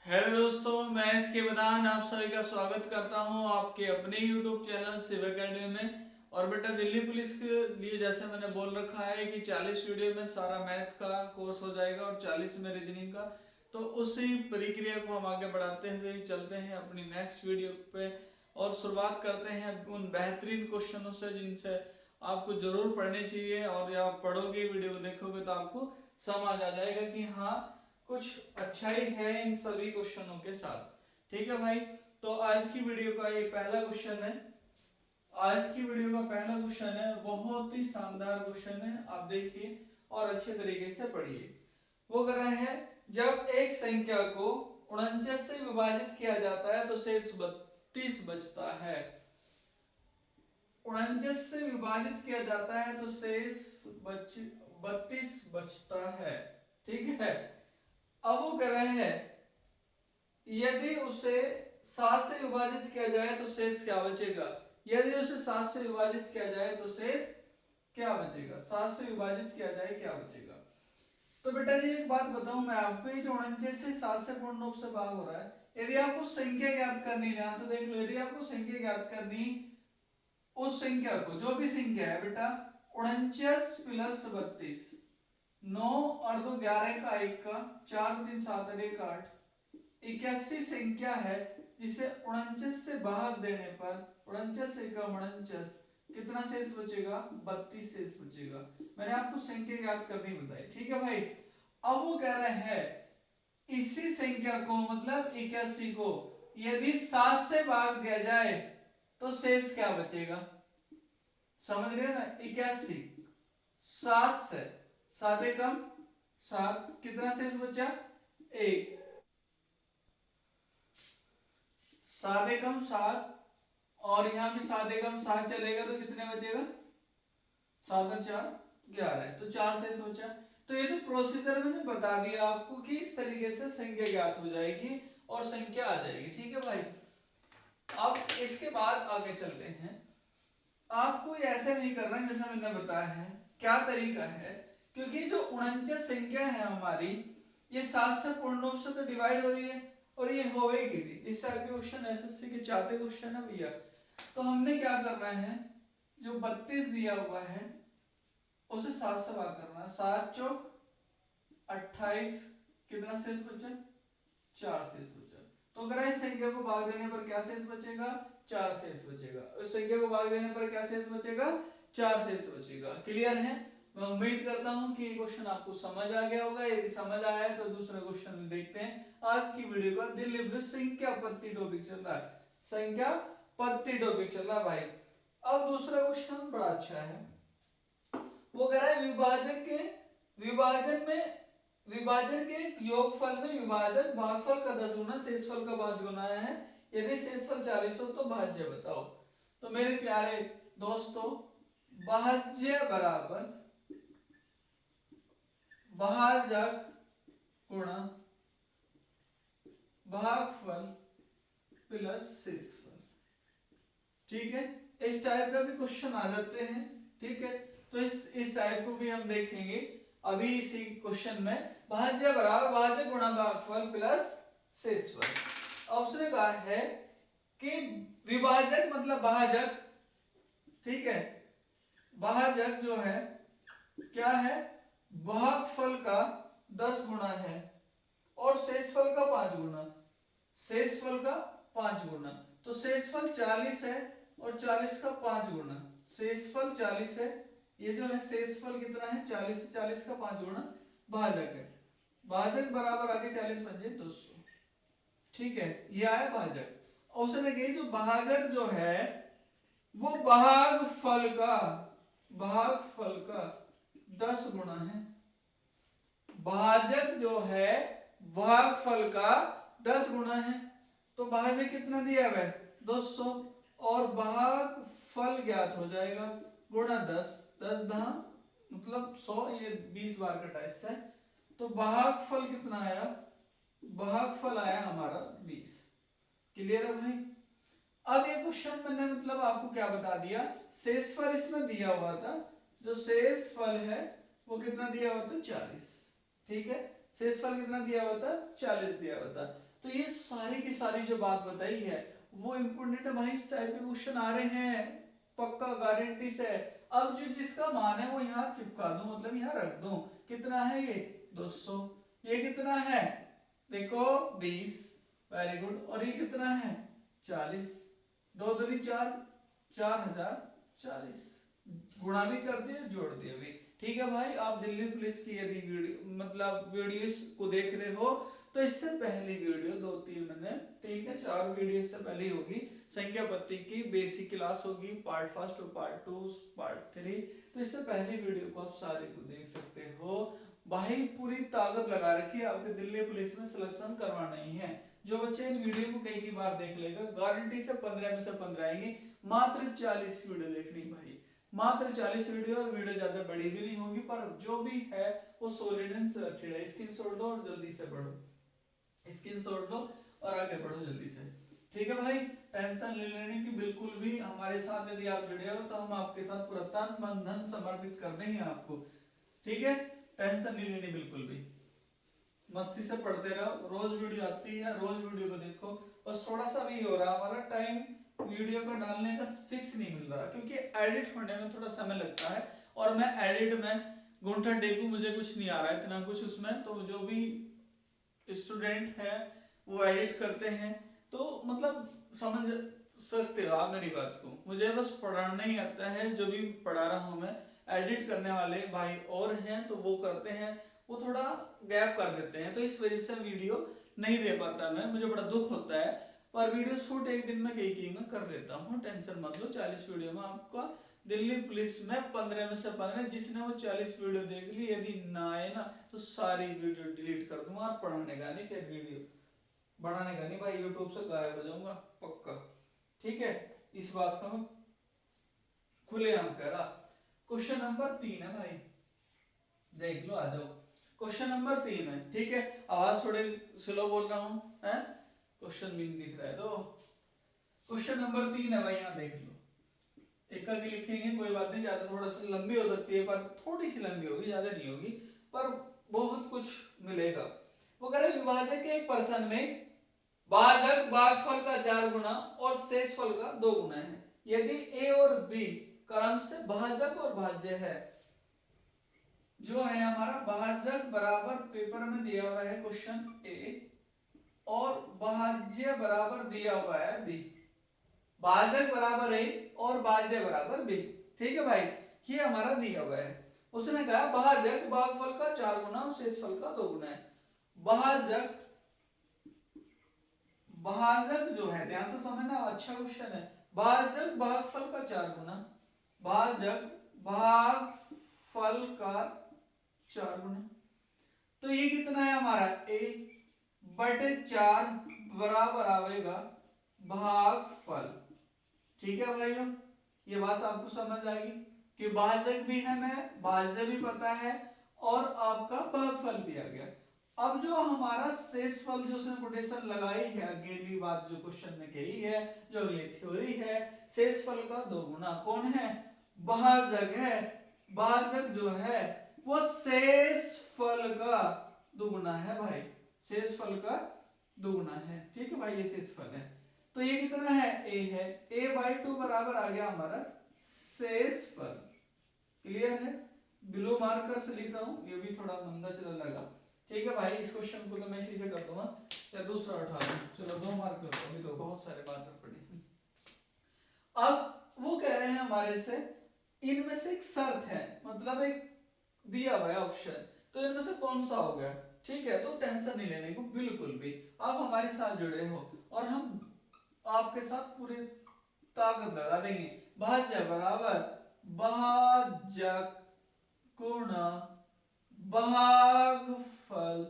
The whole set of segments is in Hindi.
हेलो दोस्तों, मैं इसके बदान आप सभी का स्वागत करता हूं आपके अपने YouTube चैनल शिव एकेडमी में। और बेटा दिल्ली पुलिस के लिए जैसे मैंने बोल रखा है कि 40 वीडियो में सारा मैथ का कोर्स हो जाएगा और 40 में रीजनिंग का। तो उसी प्रक्रिया को हम आगे बढ़ाते हुए चलते हैं अपनी नेक्स्ट वीडियो पे और शुरुआत करते हैं उन बेहतरीन क्वेश्चनों से जिनसे आपको जरूर पढ़नी चाहिए। और जब आप पढ़ोगे वीडियो को देखोगे तो आपको समझ आ जाएगा कि हाँ कुछ अच्छाई है इन सभी क्वेश्चनों के साथ। ठीक है भाई, तो आज की वीडियो का ये पहला क्वेश्चन है। आज की वीडियो का पहला क्वेश्चन है, बहुत ही शानदार क्वेश्चन है, आप देखिए और अच्छे तरीके से पढ़िए। वो कर रहा है, जब एक संख्या को 49 से विभाजित किया जाता है तो शेष 32 बचता है। 49 से विभाजित किया जाता है तो शेष 32 बचता है। ठीक है, अब वो कह रहे हैं यदि उसे 7 से विभाजित किया जाए तो शेष क्या बचेगा। यदि उसे 7 से विभाजित किया जाए तो शेष क्या बचेगा। 7 से विभाजित किया जाए क्या बचेगा। तो बेटा जी एक बात बताऊं मैं आपको, ये जो 49 से 7 से पूर्ण रूप से भाग हो रहा है, यदि आपको संख्या ज्ञात करनी, ध्यान से देख लो, यदि आपको संख्या ज्ञात करनी, उस संख्या को, जो भी संख्या है बेटा, 49 प्लस 32, 9 और 2 11 का 1 का 4 3 7 और 1 8, 81 संख्या है जिसे 49 से भाग देने पर 49 से 49 कितना शेष बचेगा, 32 शेष बचेगा। मैंने आपको संख्या ज्ञात करनी बताई। ठीक है भाई, अब वो कह रहे हैं इसी संख्या को, मतलब 81 को यदि 7 से भाग दिया जाए तो शेष क्या बचेगा। समझ रहे हो ना, 81 7 से, 7 एकम 7, कितना शेष बचा, 1, 7 एकम 7, और यहाँ भी 7 एकम 7 चलेगा तो कितने बचेगा, 7 और 4 11, तो 4 शेष बचा। तो ये तो प्रोसीजर मैंने बता दिया आपको कि इस तरीके से संख्या ज्ञात हो जाएगी और संख्या आ जाएगी। ठीक है भाई, अब इसके बाद आगे चलते हैं। आपको ऐसा नहीं करना जैसा मैंने बताया है। क्या तरीका है, क्योंकि जो 49 संख्या है हमारी, ये 7 से पूर्ण रूप से तो डिवाइड हो रही है और ये होएगी भी। इस टाइप के क्वेश्चन एसएससी के चाहते क्वेश्चन है भैया। तो हमने क्या करना है, जो 32 दिया हुआ है उसे 7 से भाग करना है। 7 चौक 28, कितना शेष बचा, 4 शेष बचा। तो अगर इस संख्या को भाग देने पर क्या शेष बचेगा, 4 शेष बचेगा। इस संख्या को भाग देने पर क्या शेष बचेगा, 4 शेष बचेगा। क्लियर है। मैं उम्मीद करता हूं कि ये क्वेश्चन आपको समझ आ गया होगा। यदि समझ आया है तो दूसरा क्वेश्चन देखते हैं। आज की वीडियो का दिल्ली पुलिस संख्या पत्ती टॉपिक चल रहा है, संख्या पत्ती टॉपिक चल रहा है भाई। अब दूसरा क्वेश्चन बड़ा अच्छा है। वो कह रहा है विभाजन के योगफल में विभाजक भागफल का 10 गुना शेषफल का 5 गुना है। यदि शेषफल 40 हो तो भाज्य बताओ। तो मेरे प्यारे दोस्तों, भाज्य बराबर भाजक गुणा भागफल प्लस शेषफल। ठीक है, इस टाइप का भी क्वेश्चन आ जाते हैं। ठीक है, तो इस टाइप को भी हम देखेंगे अभी इसी क्वेश्चन में। भाज्य बराबर भाजक गुणा भागफल प्लस शेषफल। और उसने कहा है कि विभाजक मतलब भाजक, ठीक है, भाजक जो है क्या है, भागफल का 10 गुना है और शेषफल का 5 गुना, शेषफल का 5 गुना। तो शेषफल 40 है और 40 का 5 गुना, शेषफल 40 है, ये जो है शेषफल कितना है, 40 से 40 का 5 गुना भाजक है। भाजक बराबर आगे 40 बन जाए 200। ठीक है, ये आया भाजक। और उसने कही जो भाजक जो है वो भागफल का 10 गुना है। भाजक जो है भागफल का 10 गुना है। तो भाजक कितना दिया हुआ है, 200, और भागफल ज्ञात हो जाएगा गुणा 10, 10 दहा मतलब 100, ये 20 बार कटा इससे। तो भागफल कितना आया, भागफल आया हमारा 20। क्लियर है भाई। अब ये क्वेश्चन मैंने मतलब आपको क्या बता दिया, शेषफल इसमें दिया हुआ था, जो शेषफल है वो कितना दिया हुआ था, 40। ठीक है, शेषफल कितना दिया हुआ था, 40 दिया हुआ था। तो तो ये सारी की सारी जो बात बताई है वो इम्पोर्टेंट है भाई, इस टाइप के क्वेश्चन आ रहे हैं पक्का, गारंटी से। अब जो जिसका मान है वो यहाँ चिपका दूं, मतलब यहाँ रख दूं। कितना है ये 200, ये कितना है देखो 20, वेरी गुड। और ये कितना है 40, 2 दूनी 4, 4040, गुणा भी कर दिया जोड़ दिया भी। ठीक है भाई, आप दिल्ली पुलिस की यदि वीडियो मतलब वीडियोस को देख रहे हो तो इससे पहली वीडियो 2-3 मैंने 3 या 4 वीडियो से पहले होगी, संख्या पत्ती की बेसिक क्लास होगी, पार्ट फर्स्ट और पार्ट 2 पार्ट 3। तो इससे पहली वीडियो को आप सारे को देख सकते हो भाई। पूरी ताकत लगा रखी है आपके दिल्ली पुलिस में सिलेक्शन करवाना ही है। जो बच्चे इन वीडियो को कई बार देख लेगा गारंटी से 15 में से 15 आएंगे। मात्र 40 वीडियो देखनी भाई, मात्र 40 वीडियो, और वीडियो ज्यादा बड़ी भी नहीं होगी, पर जो भी है वो सॉलिड एंड सिलेक्टेड है। स्क्रीनशॉट लो और जल्दी से बढ़ो, स्क्रीनशॉट लो और आगे बढ़ो जल्दी से। ठीक है भाई, टेंशन ले लेने की बिल्कुल भी, हमारे साथ यदि आप जुड़े हो तो हम आपके साथ पूरा तन मन धन समर्पित कर देंगे आपको। ठीक है, टेंशन नहीं लेनी बिल्कुल भी, मस्ती से पढ़ते रहो। रोज वीडियो आती है, रोज वीडियो को देखो। बस थोड़ा सा भी हो रहा हमारा टाइम वीडियो को डालने का फिक्स नहीं मिल रहा, क्योंकि एडिट होने में थोड़ा समय लगता है, और मैं एडिट में गुंठा टेकू, मुझे कुछ नहीं आ रहा है इतना कुछ उसमें। तो जो भी स्टूडेंट है वो एडिट करते हैं, तो मतलब समझ सकते हो आप मेरी बात को। मुझे बस पढ़ाना ही आता है, जो भी पढ़ा रहा हूँ मैं। एडिट करने वाले भाई और हैं तो वो करते हैं, वो थोड़ा गैप कर देते हैं, तो इस वजह से वीडियो नहीं दे पाता मैं, मुझे बड़ा दुख होता है। पर वीडियो शूट एक दिन में कई में कर लेता हूँ, टेंशन मत लो। 40 वीडियो में आपका दिल्ली पुलिस में 15 में से 15, जिसने वो 40 वीडियो देख ली, यदि ना आए ना तो सारी वीडियो डिलीट कर दूंगा, और पढ़ाने का नहीं, फिर वीडियो बढ़ाने का नहीं भाई, यूट्यूब से गायब हो जाऊंगा पक्का। ठीक है, इस बात का मैं खुलेआम कह रहा। क्वेश्चन नंबर 3 है भाई, देख लो, आ जाओ। क्वेश्चन नंबर 3 है, ठीक है। आवाज थोड़े स्लो बोल रहा हूँ, है क्वेश्चन भी नहीं दिख रहा है तो। क्वेश्चन नंबर 3 है भाई, यहाँ देख लो। एक की लिखेंगे, कोई बात नहीं, ज्यादा थोड़ा सा लंबी हो सकती है, पर थोड़ी सी लंबी होगी, ज्यादा नहीं होगी, पर बहुत कुछ मिलेगा। वो कह रहे विभाजक के एक पर्सन में भाजक भागफल का 4 गुना और शेषफल का 2 गुना है। यदि ए और बी क्रम से भाजक और भाज्य है, जो है हमारा भाजक बराबर पेपर में दिया हुआ है क्वेश्चन ए, और भाज्य बराबर दिया हुआ है बी। भाजक बराबर ए और भाज्य बराबर बी। ठीक है भाई, ये हमारा दिया हुआ है। उसने कहा भाजक भागफल का 4 गुना और शेषफल का 2 गुना है। भाजक भाजक जो है, ध्यान से समझना, अच्छा क्वेश्चन है। भाजक भागफल का 4 गुना, भाजक भागफल का 4 गुना, तो ये कितना है हमारा a बटे 4 बराबर आवेगा भागफल। ठीक है भाइयों, ये बात आपको समझ आएगी कि भाजक भी है, मैं भाज्य भी पता है, और आपका भागफल भी आ गया। अब जो हमारा शेषफल, जो उसने कोटेशन लगाई है, अगली बात जो क्वेश्चन में कही है, जो अगली थ्योरी है, शेषफल का 2 गुना कौन है, भाजक है। भाजक जो है वो शेषफल का 2 गुना है भाई, शेषफल का 2 गुना है। ठीक है भाई, ये शेषफल है। तो ये कितना है, a है, a/2 बराबर आ गया हमारा शेषफल। क्लियर है, ब्लू मार्कर से लिख रहा हूं, ये भी थोड़ा मंदा चल लगा। ठीक है भाई, इस क्वेश्चन को तो मैं इसी से कर दूंगा, या दूसरा उठा लूं। चलो 2 मार्कर, अभी तो बहुत सारे मार्कर पड़े। अब वो कह रहे हैं हमारे से, इनमें से एक शर्त है, मतलब एक दिया हुआ है ऑप्शन, तो इनमें से कौन सा हो गया। ठीक है, तो टेंशन नहीं लेने को बिल्कुल भी, आप हमारे साथ जुड़े हो और हम आपके साथ पूरी ताकत लगा देंगे। भाज्य बराबर भाजक गुणा भागफल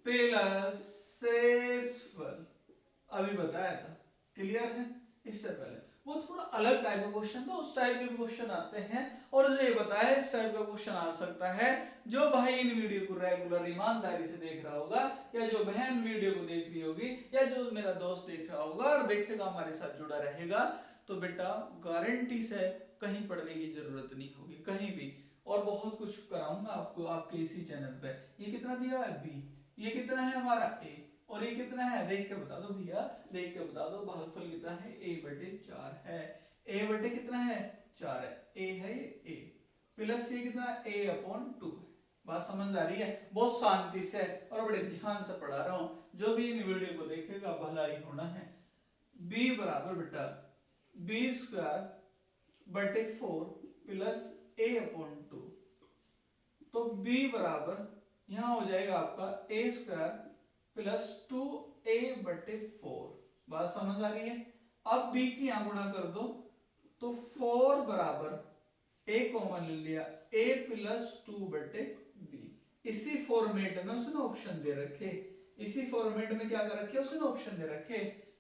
प्लस शेषफल, अभी बताया था। क्लियर है, इससे पहले वो थोड़ा अलग टाइप का क्वेश्चन था, उस टाइप के क्वेश्चन आते हैं, और जो ये बताया इस टाइप का क्वेश्चन आ सकता है। जो भाई इन वीडियो को रेगुलर ईमानदारी से देख रहा होगा, या जो बहन वीडियो को देख रही होगी, या जो मेरा दोस्त देख रहा होगा और देखेगा, हमारे साथ जुड़ा रहेगा, तो बेटा गारंटी से कहीं पढ़ने की जरूरत नहीं होगी कहीं भी, और बहुत कुछ कराऊंगा आपको आपके इसी चैनल पे। ये कितना दिया है बी, ये कितना है हमारा ए, और ये कितना है देख के बता दो भैया, देख के बता दो। भागफल कितना है, a/4 है। a बटे कितना है 4 है, a है ये a प्लस ये कितना a/2 है। बात समझ आ रही है? बहुत शांति से और बड़े ध्यान से पढ़ा रहा हूँ, जो भी इन वीडियो को देखेगा भला ही होना है। b बराबर बेटा b² बटे 4 प्लस a/2, तो b बराबर यहां हो जाएगा आपका a² प्लस 2a/4। बात समझ आ रही है? अब b की यहां गुणा कर दो, तो 4 बराबर a कॉमन ले लिया a प्लस 2/b। इसी फॉर्मेट में उसने ऑप्शन दे रखे, इसी फॉर्मेट में क्या कर रखे उसने ऑप्शन दे रखे।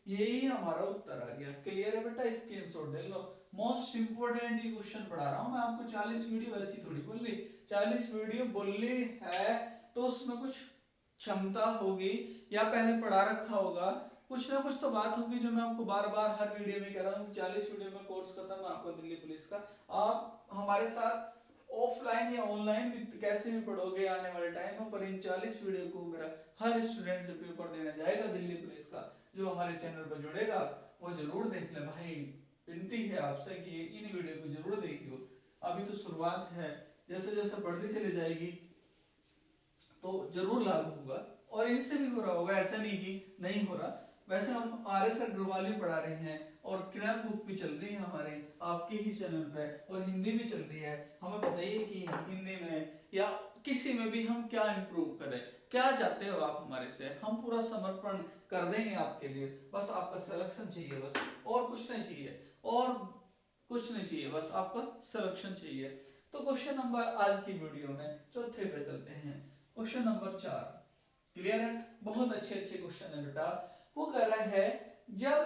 यही हमारा उत्तर आ गया। क्लियर है बेटा? स्क्रीनशॉट ले लो। मोस्ट इंपोर्टेंट ये क्वेश्चन पढ़ा रहा हूं मैं आपको। 40 वीडियो ऐसी थोड़ी बोल ली, 40 वीडियो बोलनी है तो उसमें कुछ क्षमता होगी या पहले पढ़ा रखा होगा, कुछ ना कुछ तो बात होगी जो मैं आपको बार बार हर वीडियो में कह रहा हूँ। 40 वीडियो में कोर्स खत्म है आपको दिल्ली पुलिस का। आप हमारे साथ ऑफलाइन या ऑनलाइन भी कैसे भी पढ़ोगे आने वाले टाइम में, पर इन 40 वीडियो को मेरा हर स्टूडेंट जो पेपर देने जाएगा दिल्ली पुलिस का, जो हमारे चैनल पर जुड़ेगा, वो जरूर देख ले भाई। विनती है आपसे कि इन वीडियो को जरूर देखियो। अभी तो शुरुआत है, जैसे जैसे बढ़ती चली जाएगी तो जरूर लाभ होगा। और इनसे भी हो रहा होगा, ऐसा नहीं कि नहीं हो रहा। वैसे हम RS अग्रवाल भी पढ़ा रहे हैं और किरण बुक भी चल रही है हमारे आपके ही चैनल पे, और हिंदी भी चल रही है। हमें बताइए कि हिंदी में या किसी में भी हम क्या इंप्रूव करें, क्या चाहते हो आप हमारे से। हम पूरा समर्पण कर देंगे आपके लिए, बस आपका सिलेक्शन चाहिए, बस और कुछ नहीं चाहिए, और कुछ नहीं चाहिए, बस आपका सिलेक्शन चाहिए। तो क्वेश्चन नंबर आज की वीडियो में चौथे पे चलते हैं। क्वेश्चन नंबर 4 क्लियर है? बहुत अच्छे अच्छे क्वेश्चन है बेटा। वो कह रहा है जब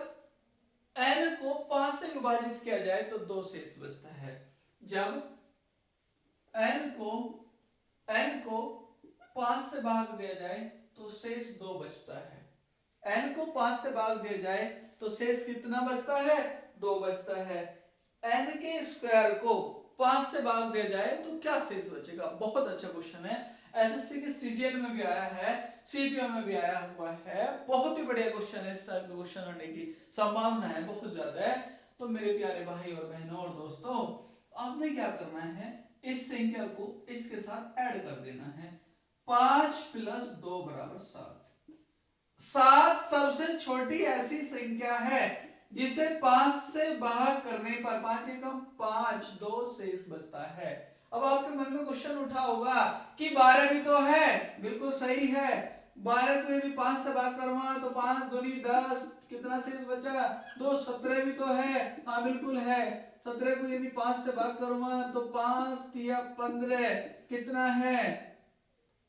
n को 5 से विभाजित किया जाए तो 2 शेष बचता है। जब n को 5 से भाग दिया जाए तो शेष 2 बचता है। n को 5 से भाग दिया जाए तो शेष कितना बचता है? 2 बचता है। n के स्क्वायर को 5 से भाग दिया जाए तो क्या शेष बचेगा? बहुत अच्छा क्वेश्चन है। एसएससी के सीजीएल में भी आया है, सीपीओ में भी आया हुआ है। बहुत ही बढ़िया क्वेश्चन है। इस टाइप के क्वेश्चन आने की संभावना है बहुत ज्यादा है। तो मेरे प्यारे भाई और बहनों और दोस्तों, आपने क्या करना है, इस संख्या को इसके साथ ऐड कर देना है। 5 प्लस 2 बराबर 7। 7 सबसे छोटी ऐसी संख्या है जिसे 5 से भाग करने पर 5 एकम 5 2 शेष बचता है। अब आपके मन में क्वेश्चन उठा होगा कि 12 भी तो है। बिल्कुल सही है। 12 को यदि 5 से भाग करूंगा तो 5 दूनी 10, कितना शेष बचा? 2। 17 भी तो है। हाँ बिल्कुल है। 17 को यदि 5 से भाग करूंगा तो 5 या 15, कितना है?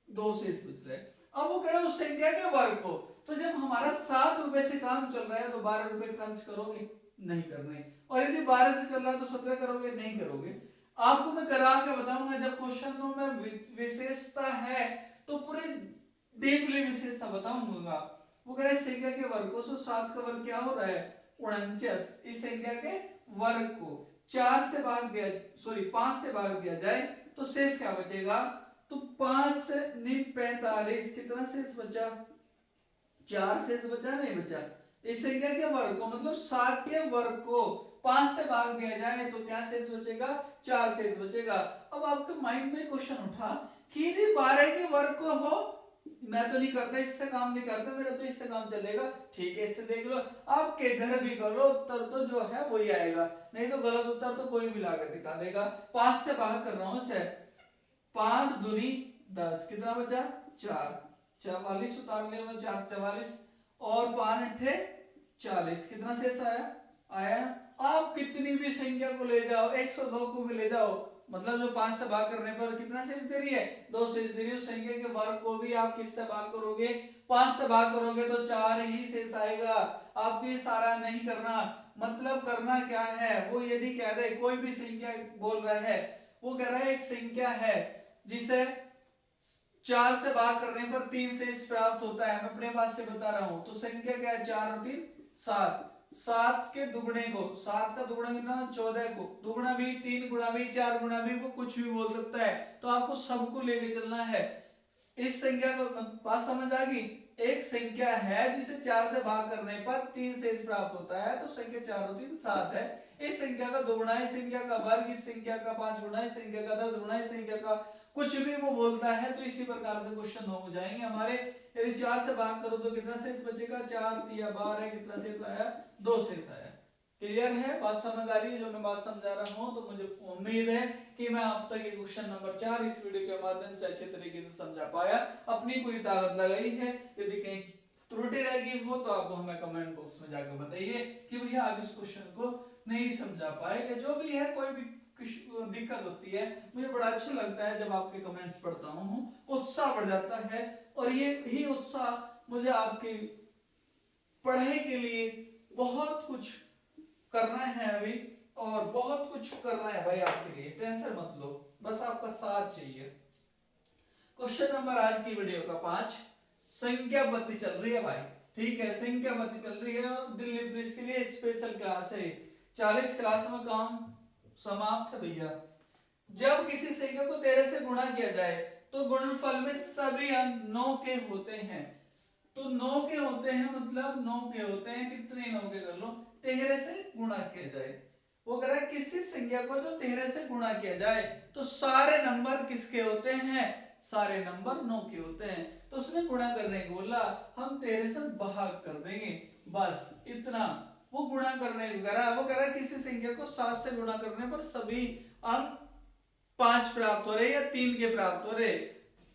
2 शेष बच रहे। अब वो कह रहे उस संख्या के वर्ग को। तो जब हमारा 7 रुपए से काम चल रहा है तो 12 रुपए खर्च करोगे? नहीं करने। और यदि 12 से चल रहा है तो 17 करोगे? नहीं करोगे। आपको मैं करा के बताऊंगा। जब क्वेश्चन में विशेषता है तो पूरे डीपली विशेषता बताऊंगा। वो कह रहा है संख्या के वर्ग को, 7 का वर्ग क्या हो रहा है? 49। इस संख्या के वर्ग को 4 से भाग दिया, सॉरी 5 से भाग दिया जाए तो शेष क्या बचेगा? तो 5 से 45, कितना शेष बचा? 4 शेष बचा? नहीं बचा। इस संख्या के वर्ग को मतलब 7 के वर्ग को 5 से भाग दिया जाए तो क्या शेष बचेगा? 4 शेष बचेगा। अब आपके माइंड में क्वेश्चन उठा कि यदि 12 के वर्ग को हो, मैं तो नहीं करता, इससे काम नहीं करता, मेरा तो इससे काम चलेगा। ठीक है, इससे देख लो। आप किधर भी कर लो, उत्तर तो जो है वही आएगा। नहीं तो गलत उत्तर तो कोई भी लाकर दिखा देगा। 5 से भाग कर रहा हूं इसे। 5 दूनी 10, कितना बचा? 4। 44 उतार लिया, 4 44 और 5 अट्ठे 40, कितना शेष आया? आप कितनी भी संख्या को ले जाओ, 102 को भी ले जाओ, मतलब जो 5 से भाग करने पर कितना शेष दे रही है? 2 शेष दे रही है। उस संख्या के वर्ग को भी आप किससे भाग करोगे? 5 से भाग करोगे तो 4 ही शेष आएगा। आपको ये सारा नहीं करना। मतलब करना क्या है, वो यदि कह रहे कोई भी संख्या बोल रहा है, वो कह रहा है एक संख्या है जिसे 4 से भाग करने पर 3 शेष प्राप्त होता है। मैं अपने बात से बता रहा हूं। तो संख्या क्या है? 4 और 3 7। 7 के दुगने को, 7 का दुगना कितना? 14 को। दुगना भी, 3 गुणा भी, 4 गुणा भी, वो कुछ भी बोल सकता है। तो आपको सबको लेके चलना है। इस संख्या को बात समझ आ गई? एक संख्या है जिसे 4 से भाग करने पर 3 शेष प्राप्त होता है, तो संख्या 4 और 3 7 है। इस संख्या का 2 गुना, इस संख्या का वर्ग, इस संख्या का 5 गुना, इस संख्या का 10 गुना, इस संख्या का कुछ भी वो बोलता है, तो इसी प्रकार से क्वेश्चन हो जाएंगे हमारे। यदि 4 से भाग करो तो कितना शेष बचेगा, 4 तिया 12, कितना शेष आया, 2 शेष आया। क्लियर है, बात समझ आ रही है जो मैं बात समझा रहा हूं? तो मुझे उम्मीद है कि मैं आप तक ये क्वेश्चन नंबर 4 इस वीडियो के माध्यम से अच्छे तरीके से समझा पाया, अपनी पूरी ताकत लगाई है। यदि कहीं त्रुटि रह गई हो तो आप हमें कमेंट बॉक्स में जाकर बताइए कि भैया आप इस क्वेश्चन को नहीं समझा पाए, या जो भी है कोई भी दिक्कत होती है। मुझे बड़ा अच्छा लगता है जब आपके कमेंट्स पढ़ता हूँ, उत्साह बढ़ जाता है, और ये ही उत्साह मुझे आपकी पढ़ाई के लिए बहुत कुछ करना है अभी, और बहुत कुछ करना है भाई आपके लिए, टेंशन मत लो, बस आपका साथ चाहिए। क्वेश्चन नंबर आज की वीडियो का 5, संख्या बत्ती चल रही है भाई, ठीक है, संख्या बत्ती चल रही है, और दिल्ली पुलिस के लिए स्पेशल क्लास है, 40 क्लास में काम समाप्त है भैया। जब किसी संख्या को 13 से गुणा किया जाए तो गुणनफल में सभी अंक 9 के होते हैं। तो 9 के होते हैं, मतलब 9 के होते हैं, कितने 9 के कर लो, 13 से गुणा किया जाए। वो कह रहा है किसी संख्या को जो 13 से गुणा किया जाए तो सारे नंबर किसके होते हैं, सारे नंबर 9 के होते हैं। तो उसने गुणा करने को बोला, हम 13 से भाग कर देंगे, बस इतना। वो गुणा करने को कह रहा है, वो कह रहा है किसी संख्या को 7 से गुणा करने पर सभी अंक 5 प्राप्त हो रहे या 3 के प्राप्त हो रहे,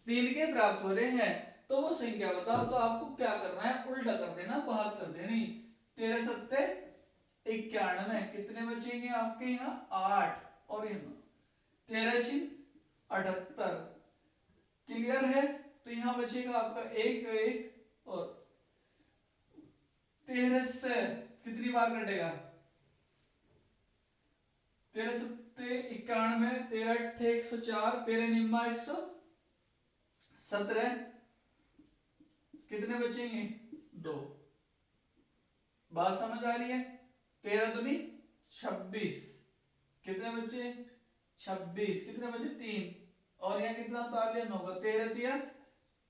3 के प्राप्त हो रहे हैं, तो वो संख्या बताओ। तो आपको क्या करना है, उल्टा कर देना, भाग कर देनी। 13 सत्ते 91, कितने बचेंगे आपके यहाँ 8, और यहाँ 13 78। क्लियर है, तो यहाँ बचेगा आपका 1 1, और 13 से कितनी बार कटेगा, 13 सत्ते 91, 13 अट्ठे 104, 13 निम्मा 117, कितने बचेंगे 2। बात समझ आ रही है, 13 दूनी 26, कितने बचे 26, कितने बचे 3, और यहाँ कितना उतार लिया 9 का, 13 तिया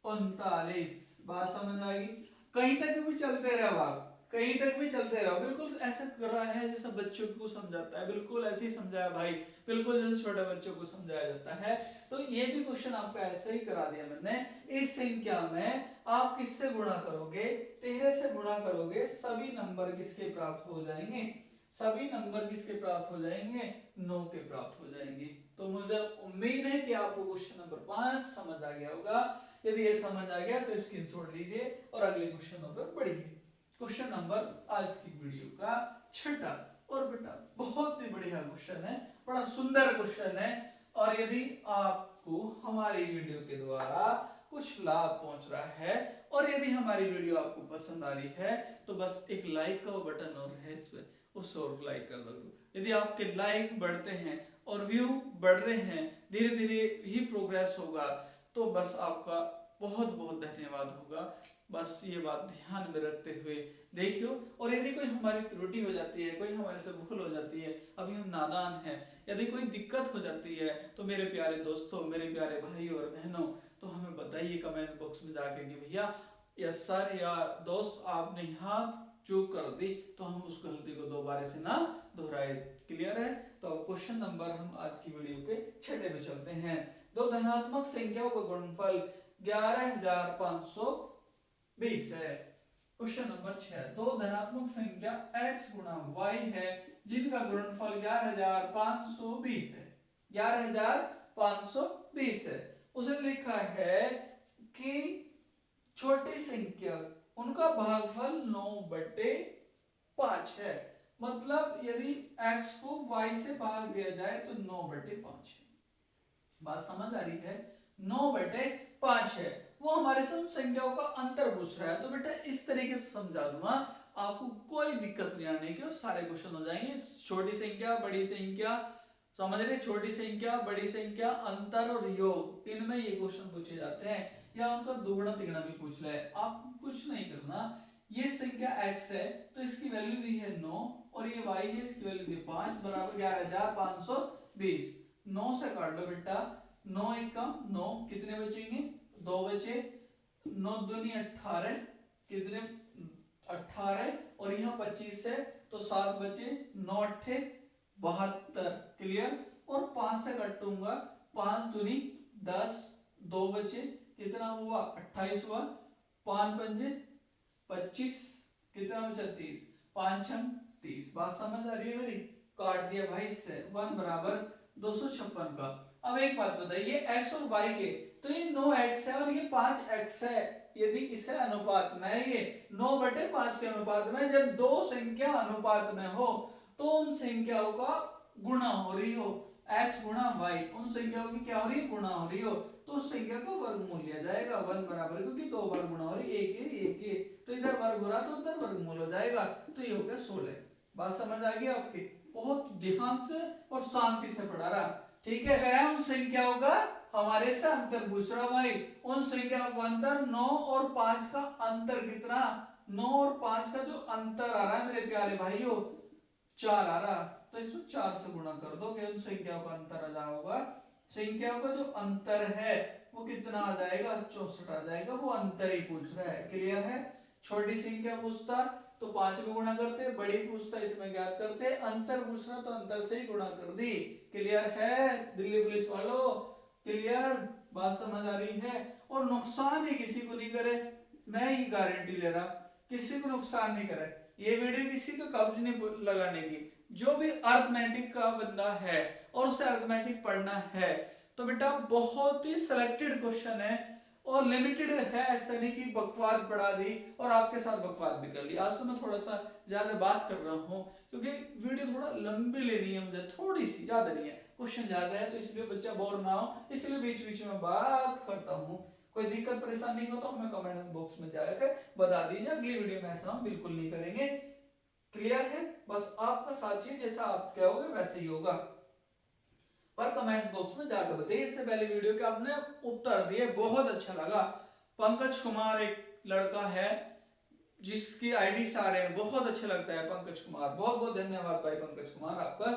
39। बात समझ आ गई, कहीं तक भी चलते रहो आप, कहीं तक भी चलते रहो, बिल्कुल ऐसा कर रहा है जैसा बच्चों को समझाता है, बिल्कुल ऐसे ही समझाया भाई, बिल्कुल जैसे छोटे बच्चों को समझाया जाता है। तो ये भी क्वेश्चन आपका ऐसे ही करा दिया मैंने। इस संख्या में आप किससे गुणा करोगे, 13 से गुणा करोगे, सभी नंबर किसके प्राप्त हो जाएंगे, सभी नंबर किसके प्राप्त हो जाएंगे, 9 के प्राप्त हो जाएंगे। तो मुझे उम्मीद है कि आपको क्वेश्चन नंबर 5 समझ आ गया होगा। यदि ये समझ आ गया तो स्क्रीनशॉट लीजिए और अगले क्वेश्चनों पर बढ़िए। क्वेश्चन नंबर आज की वीडियो का 6, और बेटा बहुत ही बढ़िया क्वेश्चन है, बड़ा सुंदर क्वेश्चन है, और यदि आपको हमारी वीडियो के द्वारा कुछ लाभ पहुंच रहा है, और यदि हमारी वीडियो आपको पसंद आ रही है, तो बस एक लाइक का बटन और है इस पे, उस और लाइक कर दो। यदि आपके लाइक बढ़ते हैं और व्यू बढ़ रहे हैं, धीरे धीरे ही प्रोग्रेस होगा, तो बस आपका बहुत बहुत धन्यवाद होगा। बस ये बात ध्यान में रखते हुए देखियो, और यदि कोई हमारी त्रुटि हो जाती है, कोई हमारे से भूल हो जाती है, अभी हम नादान हैं, यदि कोई दिक्कत हो जाती है, तो मेरे प्यारे दोस्तों, मेरे प्यारे भाइयों और बहनों, तो हमें बताइए कमेंट बॉक्स में जाके कि भैया या सर या दोस्त आपने यहाँ चूक कर दी, तो हम उस गलती को दोबारा से ना दोहराए। क्लियर है, तो क्वेश्चन नंबर हम आज की वीडियो के 6 पे चलते हैं। दो धनात्मक संख्याओं का गुणनफल 11520 है। क्वेश्चन नंबर 6, दो धनात्मक संख्या x गुणा y है जिनका गुणनफल 11520 है, 11520 है। उसने लिखा है कि छोटी संख्या उनका भागफल 9/5 है, मतलब यदि x को y से भाग दिया जाए तो 9/5 है। बात समझ आ रही है, 9/5 है। वो हमारे से उन संख्याओं का अंतर पूछ रहा है, तो बेटा इस तरीके से समझा दूंगा, आपको कोई दिक्कत नहीं आने की, सारे क्वेश्चन हो जाएंगे। छोटी संख्या बड़ी संख्या समझ रहे, छोटी संख्या बड़ी संख्या, अंतर और योग, इनमें ये क्वेश्चन पूछे जाते हैं, या उनका दुगना तिगुना भी पूछ ले। आप कुछ नहीं करना, ये संख्या x है तो इसकी वैल्यू दी है 9, और ये y है इसकी वैल्यू दी 5, बराबर 11520। 9 से काट लो बेटा, 9 1 का 9, कितने बचेंगे 2 बचे, 9 दूनी 18, कितने 18 और यहाँ 25 है तो 7 बचे, 9 अट्ठे 72, क्लियर। और 5 से काटूंगा, 5 दूनी 10, 2 बचे, कितना हुआ 28 हुआ, 5 पंजे 25, कितना बचा 30, 5 छम 30। बात समझ आ रही है मेरी? काट दिया भाई इससे, 1 बराबर 256 का। अब एक बात बताइए, x और y के, तो ये 9x है और ये 5x है, यदि इसे अनुपात में ये 9/5 के अनुपात में, जब दो संख्या अनुपात में हो तो उन संख्याओं का गुणा हो रही हो, x गुणा y, उन संख्याओं की क्या हो रही है, गुणा हो रही हो, तो उस संख्या का वर्गमूल लिया जाएगा 1 बराबर, क्योंकि 2 बार गुणा हो रही है, एक तो इधर वर्ग हो रहा तो उधर वर्गमूल हो जाएगा, तो ये हो गया 16। बात समझ आ गई आपकी? बहुत ध्यान से और शांति से पढ़ा रहा, ठीक है। गया उन संख्याओं का हमारे से अंतर पूछ रहा भाई, उन संख्याओं का अंतर 9 और 5 का अंतर कितना, 9 और 5 का जो अंतर आ रहा है मेरे प्यारे भाइयों 4 आ रहा, तो इसमें 4 से गुणा कर दोगे, उन संख्याओं का अंतर आ जाएगा, संख्याओं का जो अंतर है वो कितना आ जाएगा, 64 आ जाएगा, वो अंतर ही पूछ रहा है, क्लियर है। छोटी संख्या पूछता तो 5 में गुणा करते, बड़ी पूछता इसमें ज्ञात करते, अंतर पूछ रहा तो अंतर से ही गुणा कर दी, क्लियर है दिल्ली पुलिस वालों, क्लियर? बात समझ आ रही है? और नुकसान ही किसी को नहीं करे, मैं ही गारंटी ले रहा, किसी को नुकसान नहीं करे, ये वीडियो किसी को कब्ज नहीं लगाने की। जो भी अर्थमेटिक का बंदा है और उसे अर्थमेटिक पढ़ना है तो बेटा बहुत ही सिलेक्टेड क्वेश्चन है और लिमिटेड है, ऐसा नहीं कि बकवाद पढ़ा दी और आपके साथ बकवाद भी कर ली। आज तो मैं थोड़ा सा ज्यादा बात कर रहा हूँ क्योंकि वीडियो थोड़ा लंबी लेनी है मुझे, थोड़ी सी, ज्यादा नहीं है, क्वेश्चन ज्यादा है तो इसलिए बच्चा बोर ना हो, इसलिए बीच बीच में बात करता हूँ। कोई दिक्कत परेशानी हो तो हमें कमेंट बॉक्स में जाकर बता दीजिए, अगली वीडियो में ऐसा हम बिल्कुल नहीं करेंगे, क्लियर है? बस आपका साथ चाहिए, जैसा आप कहोगे वैसे ही होगा, पर कमेंट बॉक्स में जाकर बताइए। इससे पहले वीडियो के आपने उत्तर दिए, बहुत अच्छा लगा। पंकज कुमार एक लड़का है जिसकी आईडी सारे हैं, बहुत अच्छा लगता है पंकज कुमार, बहुत बहुत धन्यवाद भाई पंकज कुमार आपका,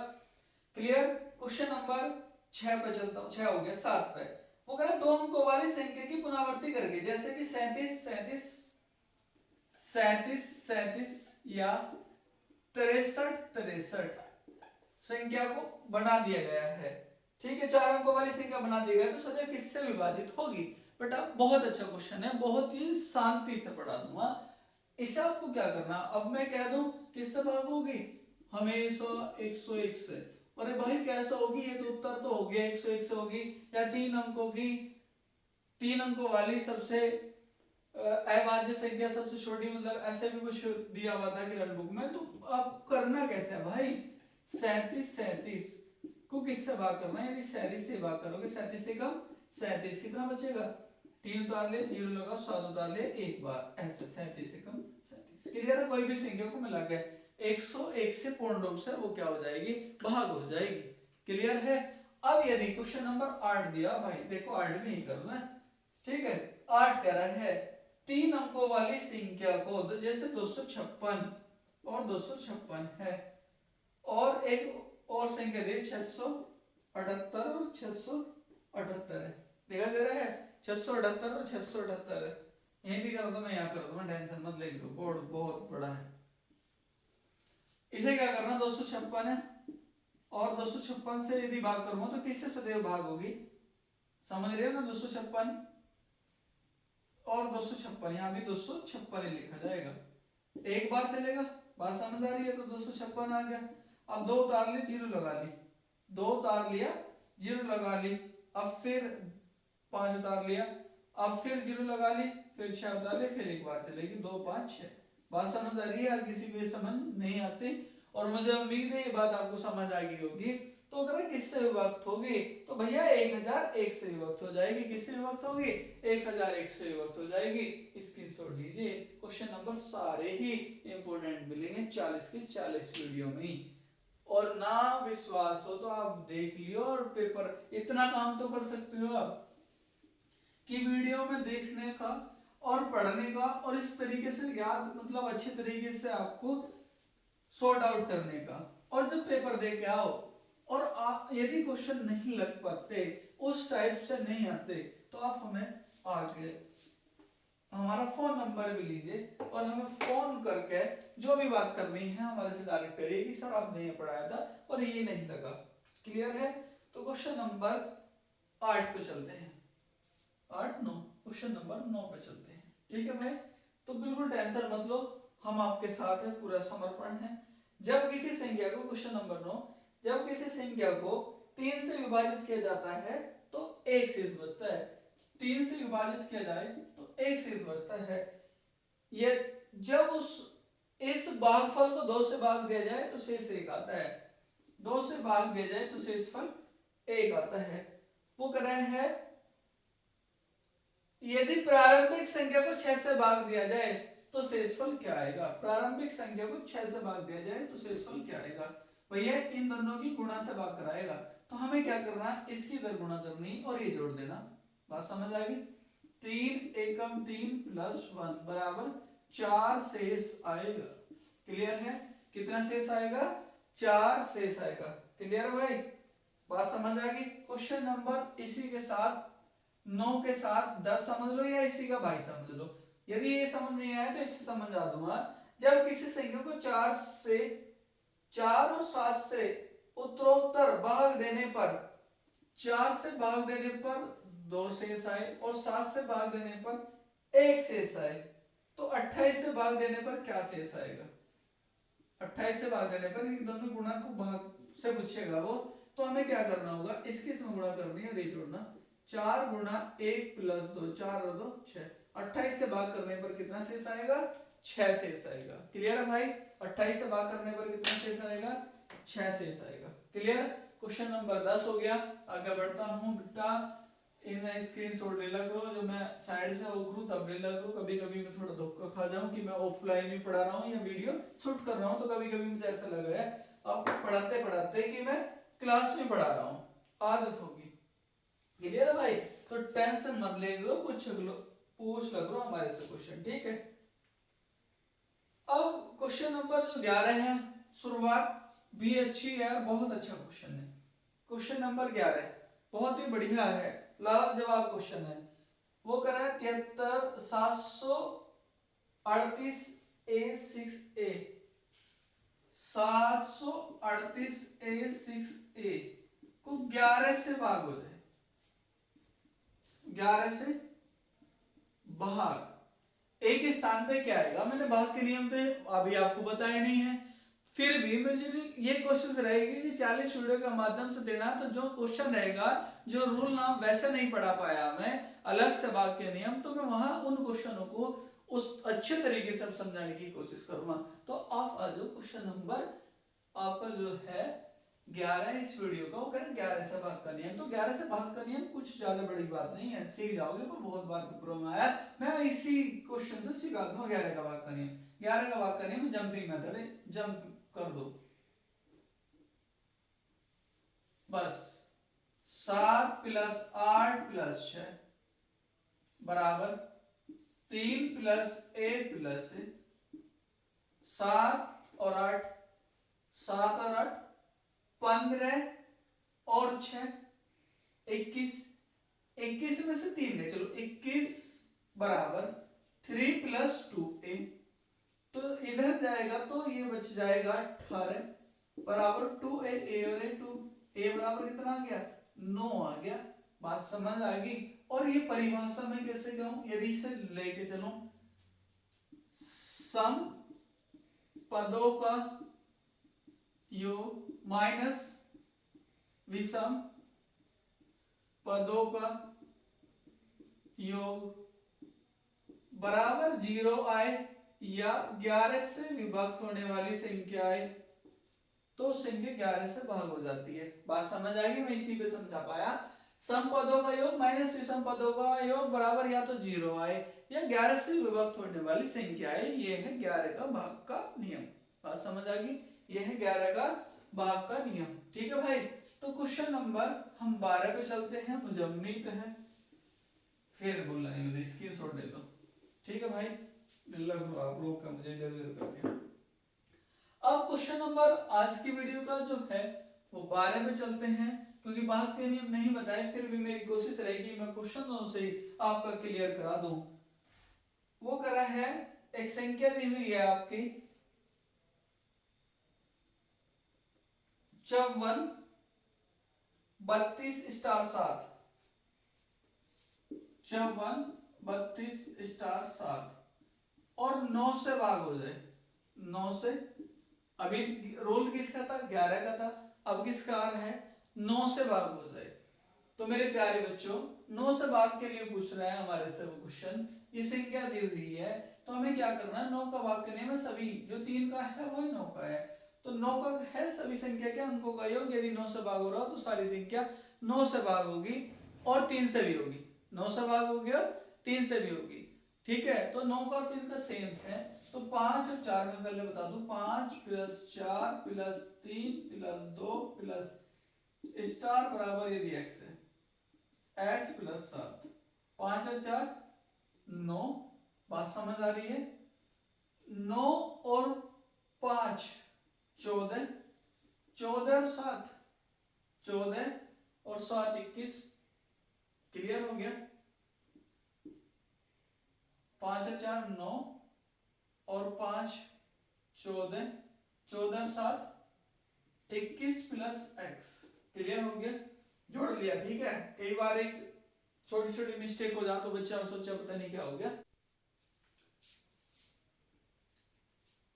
क्लियर। क्वेश्चन नंबर 6 पे चलता हूँ, 6 हो गया, 7 पे वो कह रहा है 2 अंकों वाली संख्या की पुनरावृत्ति करके, जैसे कि 37 37 37 37 या 63 63 संख्या को बना दिया गया है, ठीक है, 4 अंकों वाली संख्या बना दी गई तो सदैव किससे विभाजित होगी। बेटा बहुत अच्छा क्वेश्चन है, बहुत ही शांति से पढ़ा दूंगा। इसे आपको क्या करना, अब मैं कह दूं किससे भाग होगी, हमेशा 101 से। अरे भाई कैसा होगी, ये तो उत्तर तो हो गया 101 से होगी, या 3 अंकों की, 3 अंकों वाली सबसे अभाज्य संख्या सबसे छोटी, मतलब ऐसे भी कुछ दिया हुआ था किरण बुक में, तो आपको करना कैसे है भाई, 37 37 को किससे भाग करना है, यदि 37 से भाग करोगे, 37 से कम 37, कितना बचेगा, 3 उतार ले, 0 लगाओ, 7 उतार ले, एक बार, ऐसे 37 से कम 37, क्लियर है। कोई भी संख्या को मिला के 101 से पूर्ण रूप से वो क्या हो जाएगी, भाग हो जाएगी, क्लियर है। अब यदि क्वेश्चन नंबर 8 दिया भाई, देखो 8 में ही करना है, ठीक है, 8 कह रहा है 3 अंकों वाली संख्या को, जैसे 256 और 256 है, और एक और संख्या दे 678 और 678 है, देखा दे रहा है 678 और 678 है, यही दिखा तो मैं यहाँ कर दूंगा, टेंशन मत ले लो, बोर्ड बहुत बड़ा है। इसे क्या करना, 256 है और 256 से यदि भाग करूंगा तो किससे सदैव भाग होगी, समझ रहे हो ना, 256 और 256, यहाँ भी 256 ही लिखा जाएगा, एक बार चलेगा, बात समझ आ रही है, तो 256 आ गया। अब 2 उतार ली, 0 लगा ली, 2 उतार लिया, 0 लगा ली, अब फिर 5 उतार लिया, अब फिर 0 लगा ली, फिर 6 उतार ली, फिर एक बार चलेगी, 2 5 6। बात समझ आ रही है, हर किसी को ये समझ नहीं आती और मुझे उम्मीद है ये बात आपको समझ आ गई होगी। तो अगर किससे विभक्त होगी तो भैया 1001 से विभक्त हो जाएगी, किससे विभक्त होगी, 1001 से विभक्त हो जाएगी, स्क्रीनशॉट लीजिए। क्वेश्चन नंबर सारे ही इंपोर्टेंट मिलेंगे 40 के 40 वीडियो में, और ना विश्वास हो तो आप देख लियो और पेपर, इतना काम तो कर सकते हो आप कि वीडियो में देखने का और पढ़ने का और इस तरीके से याद, मतलब अच्छे तरीके से आपको सॉर्ट आउट करने का, और जब पेपर दे के आओ और यदि क्वेश्चन नहीं लग पाते, उस टाइप से नहीं आते, तो आप हमें आगे हमारा फोन नंबर भी लीजिए और हमें फोन करके जो भी बात करनी है हमारे से डायरेक्ट करिए कि सर आपने ये पढ़ाया था और ये नहीं लगा। क्लियर है? तो क्वेश्चन नंबर 8 पे चलते हैं। 8 9 क्वेश्चन नंबर 9 पे चलते हैं। ठीक है भाई, तो बिल्कुल टेंशन मत लो, हम आपके साथ है, पूरा समर्पण है। जब किसी संख्या को, क्वेश्चन नंबर 9, जब किसी संख्या को 3 से विभाजित किया जाता है तो एक शेष बचता है। 3 से विभाजित किया जाए तो एक शेष बचता है। ये जब इस भागफल को 2 से भाग दिया जाए तो शेष 1 आता है। 2 से भाग दिया जाए तो शेषफल 1 आता है। वो कर रहे हैं यदि प्रारंभिक संख्या को 6 से भाग दिया जाए तो शेषफल क्या आएगा। प्रारंभिक संख्या को 6 से भाग दिया जाए तो शेषफल क्या आएगा। भैया इन दोनों की गुणा से भाग कराएगा, तो हमें क्या करना है, इसकी इधर गुणा करनी और ये जोड़ देना। बात समझ आ गई? 3 एकम 3 प्लस 1 बराबर 4 शेष आएगा। क्लियर है? कितना शेष आएगा? 4 शेष आएगा। क्लियर है भाई? बात समझ आ गई? क्वेश्चन नंबर इसी के साथ 9 के साथ 10 समझ लो या इसी का भाई समझ लो। यदि ये समझ नहीं आया तो इससे समझा दूंगा। जब किसी संख्या को 4 और 7 से उत्तरोत्तर भाग देने पर, 4 से भाग देने पर 2 शेष आए और 7 से भाग देने पर 1 शेष आए, तो 28 से भाग देने पर क्या शेष आएगा। 28 से भाग देने पर इन दोनों गुणा को भाग से पूछेगा वो, तो हमें क्या करना होगा, इसके इसमें गुणा करनी है और ये जोड़ना। 4 गुणा 1 प्लस 2, 4 और 2 6। 28 से भाग करने पर कितना शेष आएगा? 6 शेष आएगा। क्लियर है भाई? 28 से भाग करने पर कितना शेष आएगा? 6 शेष आएगा। क्लियर? क्वेश्चन नंबर 10 हो गया। आगे बढ़ता हूँ बेटा, इन स्क्रीनशॉट ले लिया करो, जो मैं साइड से हो करूँ तब ले लिया करो। कभी कभी मैं थोड़ा धोखा खा जाऊं कि मैं ऑफलाइन भी पढ़ा रहा हूँ या वीडियो शूट कर रहा हूँ, तो कभी कभी मुझे ऐसा लगा है आपको पढ़ाते पढ़ाते कि मैं क्लास में पढ़ा रहा हूँ, आदत होगी। क्लियर है भाई? तो टेंशन मत ले लो, पूछ लो हमारे से क्वेश्चन। ठीक है, अब क्वेश्चन नंबर जो 11 है, शुरुआत भी अच्छी है, बहुत अच्छा क्वेश्चन है। क्वेश्चन नंबर 11 बहुत ही बढ़िया है, लाजवाब क्वेश्चन है। वो कर रहा है 73 738 A6A 738 A6A को 11 से भाग हो जाए, 11 से भाग, एक के स्थान पे क्या आएगा। मैंने भाग के नियम पे अभी आपको बताया नहीं है, फिर भी मुझे ये कोशिश रहेगी कि 40 वीडियो के माध्यम से देना, तो जो क्वेश्चन रहेगा, जो रूल ना वैसे नहीं पढ़ा पाया मैं अलग से भाग के नियम, तो मैं वहां उन क्वेश्चनों को उस अच्छे तरीके से समझाने की कोशिश करूंगा। तो आप आ जाओ, क्वेश्चन नंबर आपका जो है 11 इस वीडियो का, वो करें 11 से भाग का नियम। तो 11 से भाग का नियम कुछ ज्यादा बड़ी बात नहीं है, सीख जाओगे, पर बहुत बार पेपरों में आया। मैं इसी क्वेश्चन से सिखा दूंगा 11 का भाग का नियम। 11 का भाग का नियम जंपिंग मेथड है, जंप कर दो बस। 7 प्लस 8 प्लस 6 बराबर 3 प्लस a प्लस 7 और 8, 7 और 8 15 और 6 21, 21 में से 3 है, चलो 21 बराबर 3 प्लस 2a, तो इधर जाएगा तो ये बच जाएगा 18 बराबर 2a, a और a बराबर कितना आ गया? 9 आ गया। बात समझ आ गई? और ये परिभाषा में कैसे कहूं, यदि इसे लेके चलो, सम पदों का योग माइनस विषम पदों का योग बराबर 0 आए, या 11 से विभक्त होने वाली संख्या आए तो संख्या 11 से भाग हो जाती है। बात समझ आएगी? मैं इसी पे समझा पाया। सम पदों का योग माइनस विषम पदों का योग बराबर या तो 0 आए या 11 से विभक्त होने वाली संख्या आए, ये है 11 का भाग का नियम। बात समझ आ गई? ये है 11 का भाग का नियम। ठीक है भाई? तो क्वेश्चन नंबर हम 12 पे चलते हैं, मुझे उम्मीद है फिर बोलना है, मुझे स्क्रीनशॉट ले लो। ठीक है भाई? लगभग आप लोग का मुझे इधर करके। अब क्वेश्चन नंबर आज की वीडियो का जो है वो 12 पे चलते हैं, क्योंकि भाग के नियम नहीं बताए, फिर भी मेरी कोशिश रहेगी मैं क्वेश्चनों से आपका क्लियर करा दूं। वो करा है, एक संख्या दी हुई है आपकी 54 32 स्टार 7, 54 32 स्टार 7 और 9 से भाग हो जाए, 9 से, अभी रोल किसका था, 11 का था, अब किसका आ रहा है, 9 से भाग हो जाए। तो मेरे प्यारे बच्चों 9 से भाग के लिए पूछ रहा है हमारे से वो क्वेश्चन, ये संख्या दी हुई है, तो हमें क्या करना है, 9 का भाग करने में सभी, जो 3 का है वही 9 का है, तो 9 का है सभी संख्या के अंकों का योग, यदि 9 से भाग हो रहा हो तो सारी संख्या 9 से भाग होगी और 3 से भी होगी, 9 से भाग होगी और 3 से भी होगी, ठीक है। तो 9 का और 3 का सेम है, तो 5 और 4 में पहले बता दूं, 5 plus 4 plus 3 plus 2 plus star बराबर यदि x है, x प्लस 7, 5 और 4 9, बात समझ आ रही है, 9 और 5 14, 14 और 7 14 और 7 21, क्लियर हो गया, 5 और 4 9 और 5 14, 14 और 7 21 प्लस x, क्लियर हो गया, जोड़ लिया, ठीक है। कई बार एक छोटी छोटी मिस्टेक हो जाए तो बच्चा सोचा पता नहीं क्या हो गया।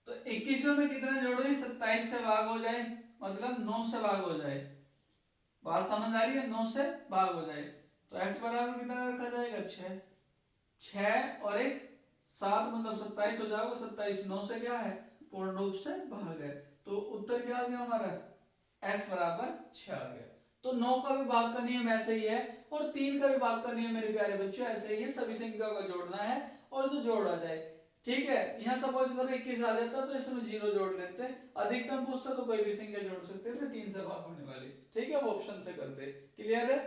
तो 21 में कितना जोड़ोगे, 27 से भाग हो जाए, मतलब 9 से भाग हो जाए, बात समझ आ रही है, 9 से भाग हो जाए, तो x बराबर कितना रखा जाएगा, 6, 6 और 1 7, मतलब 27 हो जाएगा, 27 9 से क्या है, पूर्ण रूप से भाग है, तो उत्तर क्या आ गया हमारा, x बराबर 6 आ गया। तो 9 का भी भाग का नियम ऐसे ही है और 3 का भी भाग का नियम मेरे प्यारे बच्चों ऐसे ही है, सभी संख्या को जोड़ना है और जो जोड़ आ जाए, ठीक है। यहाँ सपोज करो 21 आ जाता तो इसमें 0 जोड़ लेते, अधिकतम पूछता तो कोई भी संख्या जोड़ सकते थे 3 से भाग होने वाली, ठीक है, वो ऑप्शन से करते, क्लियर है।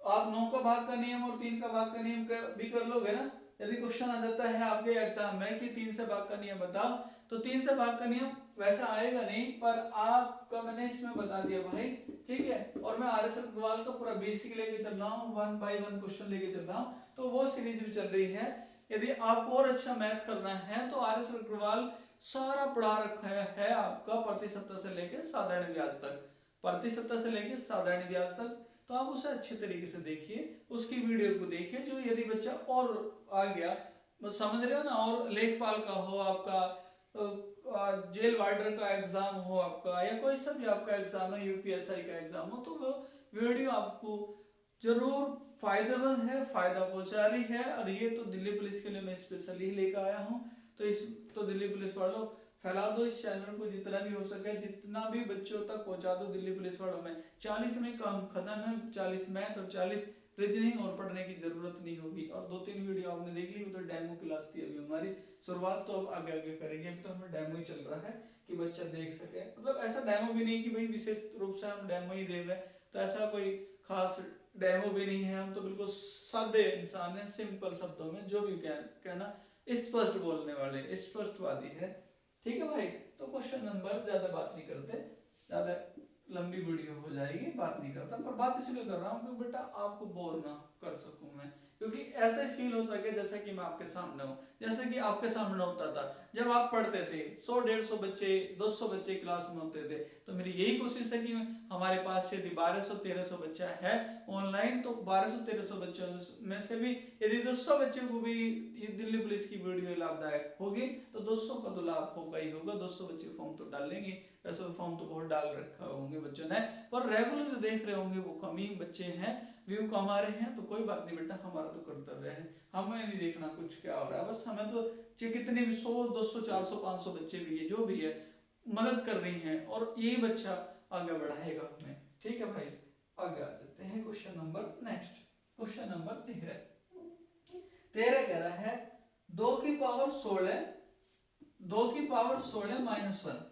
आप 9 का भाग का नियम और 3 का भाग का नियम भी कर लोगे ना, यदि क्वेश्चन आ जाता है आपके एग्जाम में कि 3 से भाग का नियम बताओ, तो 3 से भाग का नियम वैसा आएगा नहीं, पर आपका मैंने इसमें बता दिया भाई, ठीक है। और मैं आर एस अग्रवाल का पूरा बेसिक लेके चल रहा हूँ, 1 बाय 1 क्वेश्चन लेके चल रहा हूँ, तो वो सीरीज भी चल रही है। यदि आपको और अच्छा मैथ करना है तो आर एस अग्रवाल सारा पढ़ा रखा है आपका, प्रतिशत से लेके साधारण ब्याज तक, प्रतिशत से लेके साधारण ब्याज तक, तो आप उसे अच्छे तरीके से देखिए, उसकी वीडियो को देखिए, जो यदि बच्चा और आ गया, समझ रहे हो ना, और लेखपाल का हो आपका, जेल वार्डर का एग्जाम हो आपका, या कोई सा भी आपका एग्जाम है, यूपीएसआई का एग्जाम हो, तो वो वीडियो आपको जरूर फायदेमंद है, फायदा पहुंचा रही है। और ये तो दिल्ली पुलिस के लिए मैं स्पेशली लेकर आया हूँ, तो इस तो दिल्ली पुलिस वालों फैला दो इस चैनल को जितना भी हो सके, जितना भी बच्चों तक पहुंचा दो दिल्ली पुलिस वालों में। 40 में काम खत्म है, 40 मैथ और 40 रीजनिंग, और पढ़ने की जरूरत नहीं होगी। और 2-3 वीडियो आपने देख ली, तो डेमो क्लास थी अभी हमारी, शुरुआत तो अब आगे आगे करेंगे, अभी तो हमें डेमो ही चल रहा है कि बच्चा देख सके, मतलब ऐसा डेमो भी नहीं कि भाई विशेष रूप से हम डेमो ही दे रहे, तो ऐसा कोई खास डेमो भी नहीं है, हम तो बिल्कुल सादे इंसान है, सिंपल शब्दों में जो भी कहना स्पष्ट बोलने वाले, स्पष्टवादी है, ठीक है भाई। तो क्वेश्चन नंबर, ज्यादा बात नहीं करते, ज्यादा लंबी वीडियो हो जाएगी, बात नहीं करता, पर बात इसलिए कर रहा हूँ क्योंकि बेटा आपको बोर ना कर सकूं मैं, क्योंकि ऐसे फील हो सके जैसे कि मैं आपके सामने हूँ, जैसे कि आपके सामने होता था जब आप पढ़ते थे, 100-150 बच्चे 200 बच्चे क्लास में होते थे, तो मेरी यही कोशिश है कि हमारे पास यदि 1200-1300 बच्चा है ऑनलाइन, तो 1200-1300 बच्चों में से भी यदि 200 बच्चों को भी ये दिल्ली पुलिस की वीडियो लाभदायक होगी, तो 200 का तो लाभ होगा ही होगा, 200 बच्चे फॉर्म तो डालेंगे, वैसे तो फॉर्म तो बहुत डाल रखा होंगे बच्चों ने, पर रेगुलर जो देख रहे होंगे वो कम ही बच्चे हैं, व्यू कमा रहे हैं, तो कोई बात नहीं बेटा, हमारा तो कर्तव्य है, हमें नहीं देखना कुछ क्या हो रहा है, बस हमें तो कितने भी 100-200-400-500 बच्चे भी है, जो भी है मदद कर रही हैं, और यही बच्चा आगे बढ़ाएगा हमें, ठीक है भाई। आगे आ जाते हैं question number next, question number 13 कह रहा है 2 की पावर 16, 2 की पावर 16 माइनस 1,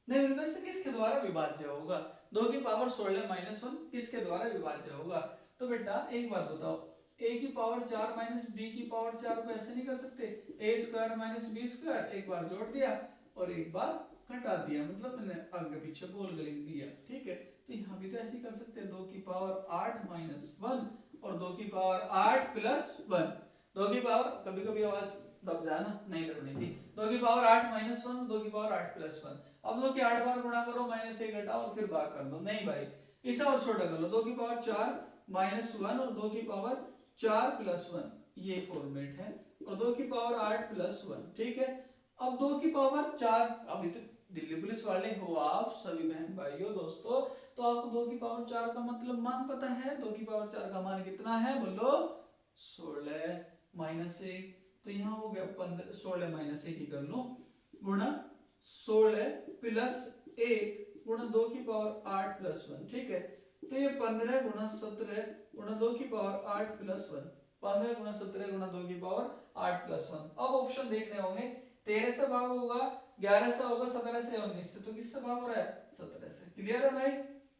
नहीं उनमें से किसके द्वारा विभाज्य होगा, 2 की पावर 16 माइनस 1 किसके द्वारा विभाज्य होगा। तो बेटा एक बात बताओ, a की पावर 4 माइनस b की पावर 4 को ऐसे नहीं कर सकते, a square minus b square, एक बार जोड़ दिया और एक बार घटा दिया, मतलब मैंने आगे पीछे बोल के लिख दिया, ठीक है। तो यहाँ भी तो ऐसे कर सकते हैं, 2 की पावर 8 माइनस 1 और 2 की पावर 8 प्लस 1, 2 की पावर, कभी कभी आवाज दब जाना नहीं करनी थी। 2 की पावर 8 माइनस 1, 2 की पावर 8 प्लस 1। अब 2 की 8 बार गुणा करो, माइनस 1 घटाओ और फिर भाग कर दो। नहीं भाई, इसे और छोटा कर लो, 2 की पावर 4 माइनस 1 और 2 की पावर 4 प्लस 1, ये फॉर्मेट है। और 2 की पावर 8 प्लस 1, ठीक है। अब 2 की पावर 4, अभी तो दिल्ली पुलिस वाले हो आप सभी बहन भाइयों दोस्तों, तो आपको 2 की पावर 4 का मतलब मान पता है। 2 की पावर 4 का मान कितना है बोलो? 16 माइनस 1, तो यहाँ हो गया 15, 16 माइनस 1 ही कर लो, गुणा 16 प्लस 1 गुणा 2 की पावर 8 प्लस 1, ठीक है। तो ये 15 गुणा 17 गुणा 2 की पावर 8 प्लस 1, 15 गुणा 17 गुणा 2 की पावर 8 प्लस 1। अब ऑप्शन देखने होंगे, 13 से भाग होगा, 11 से होगा, 17 से, 19 से। तो किससे भाग हो रहा है? 17 से। क्लियर है भाई?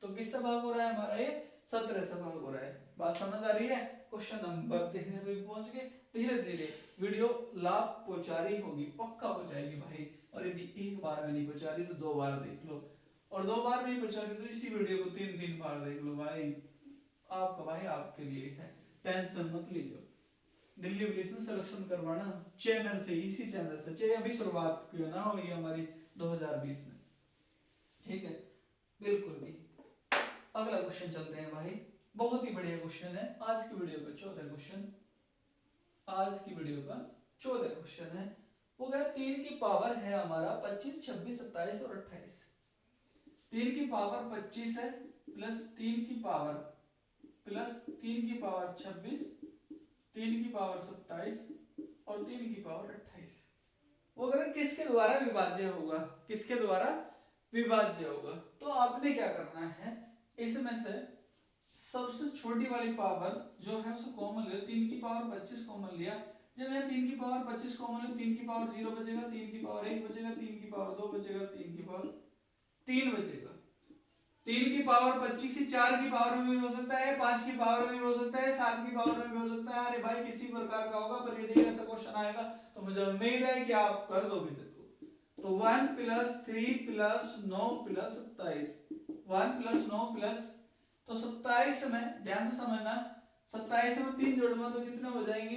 तो किससे भाग हो रहा है हमारा? ये 17 से भाग हो रहा है। बात समझ आ रही है? क्वेश्चन नंबर देखने पे पहुंच गए। धीरे धीरे वीडियो लाभ पहुंचा रही होगी, पक्का पहुंचाएगी भाई। और यदि एक बार में नहीं पहुंचा रही तो 2 बार देख लो, और 2 बार नहीं पहुंचा रही तो इसी वीडियो को 3-3 बार देख लो भाई। आपका भाई आपके लिए है, टेंशन मत लीजिए। दिल्ली पुलिस में सिलेक्शन करवाना चैनल से, इसी चैनल से, चाहे अभी शुरुआत क्यों ना हो ये हमारी 2020 में, ठीक है? बिल्कुल भी। अगला क्वेश्चन चलते हैं भाई, बहुत ही बढ़िया क्वेश्चन है आज की वीडियो का 14 क्वेश्चन। आज की वीडियो का 14 क्वेश्चन है। वो कह रहा है 3 की पावर है हमारा 25, 26, 27 और 28। 3 की पावर 25 है, प्लस 3 की पावर, प्लस 3 की पावर 26, 3 की पावर 27 और 3 की पावर 28। वो कहते हैं किसके द्वारा विभाज्य होगा? किसके द्वारा विभाज्य होगा? तो आपने क्या करना है, इसमें से सबसे छोटी वाली पावर जो है उसे कॉमन ले। 3 की पावर 25 कॉमन लिया, जब मैं 3 की पावर 25 कॉमन लूं, 3 की पावर 0 बचेगा, 3 की पावर 1 बचेगा, 3 की पावर 2 बचेगा, 3 की पावर 3 बचेगा। 3 की पावर 25 ही 4 की पावर में भी हो सकता है, 5 की पावर में भी हो सकता है, 7 की पावर में भी हो सकता है। अरे भाई किसी प्रकार का होगा, पर यदि ऐसा क्वेश्चन आएगा तो मुझे उम्मीद है कि आप कर दोगे। तो 1 plus 3 plus 9 plus 27, 1 plus 9 plus, तो 27 में ध्यान से समझना, 27 में 3 जोड़ूंगा तो कितने हो जाएंगे?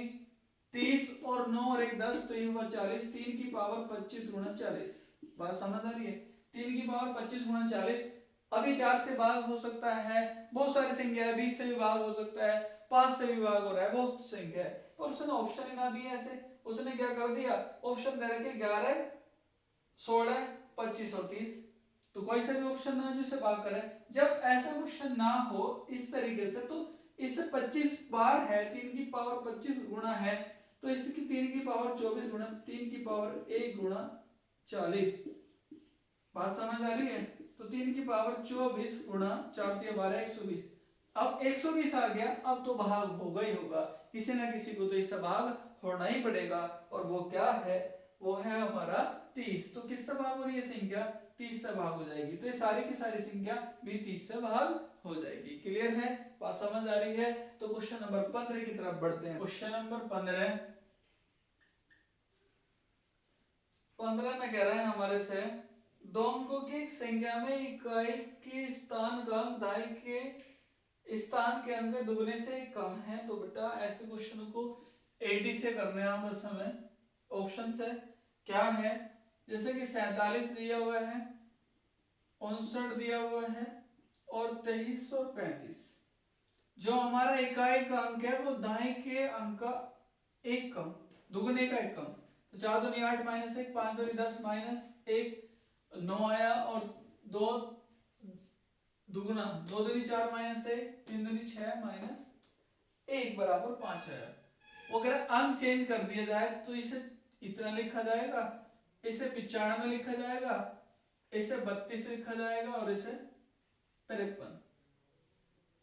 30 और 9 और 1 10, तो ये हुआ 40। 3 की पावर 25 गुणा 40। बात समझ आ रही है? 3 की पावर 25 गुणा 40। अभी 4 से भाग हो सकता है, बहुत सारी संख्या है, 20 से भी भाग हो सकता है, 5 से भी भाग हो रहा है, बहुत संख्या है। पर उसने ऑप्शन ही ना दिया ऐसे, उसने क्या कर दिया, ऑप्शन दे रखे 11, 16, 25 और 30। तो कोई सा भी ऑप्शन ना जो इसे भाग करे। जब ऐसा क्वेश्चन ना हो इस तरीके से, तो इससे 25 बार है, 3 की पावर 25 गुणा है, तो इसकी 3 की पावर 24 गुणा 3 की पावर 1 गुणा 40। बात समझ आ रही है? तो 3 की पावर 24 गुणा 4 × 12 120। अब 120 आ गया, अब तो भाग होगा ही होगा, किसी ना किसी को तो इससे भाग होना ही पड़ेगा। और वो क्या है? वो है हमारा 30। तो किससे भाग हो रही है संख्या? 30 से भाग हो जाएगी, तो ये सारी की सारी संख्या भी 30 से भाग हो जाएगी। क्लियर है? बात समझ आ रही है? तो क्वेश्चन नंबर 15 की तरफ बढ़ते हैं। क्वेश्चन नंबर 15 में कह रहे हैं हमारे से, दो अंकों की एक संख्या में इकाई के स्थान का अंक दाई के स्थान के अंक दुगने से कम है। तो बेटा ऐसे क्वेश्चन को एडी से करने हैं बस हमें। ऑप्शन से क्या है, जैसे कि 47 दिया हुआ है, 59 दिया हुआ है और 23 और 35। जो हमारा इकाई का अंक है वो दाएं के अंक का एक कम, दुगने का एक कम। तो 4 दूनी 8 माइनस 1, 5 दूनी 10 माइनस 1, 9 आया, और 2 दुगुना 2 दूनी 4 माइनस 1, 3 दूनी 6 माइनस 1 बराबर 5 आया। वो कह रहा अंक चेंज कर दिया जाए तो इसे इतना लिखा जाएगा, इसे 95 लिखा जाएगा, इसे 32 लिखा जाएगा और इसे 53।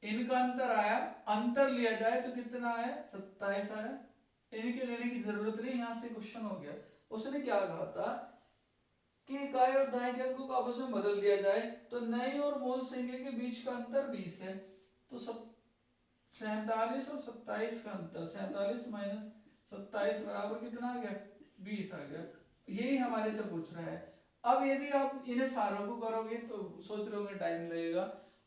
इनका अंतर आया, अंतर लिया जाए तो कितना आया? 27 आया। इनके लेने की जरूरत नहीं, यहां से क्वेश्चन हो गया। उसने क्या कहा था कि इकाई और दाएं के अंकों को आपस में बदल दिया जाए, तो नई और मूल संख्या के बीच का अंतर 20 है। तो 47 और 27 का अंतर, 47 माइनस 27 बराबर कितना आ गया? 20 आ गया। यही हमारे से पूछ रहा है। अब यदि आप इन्हें सारों को करोगे तो सोच रहे होंगे टाइम लगेगा।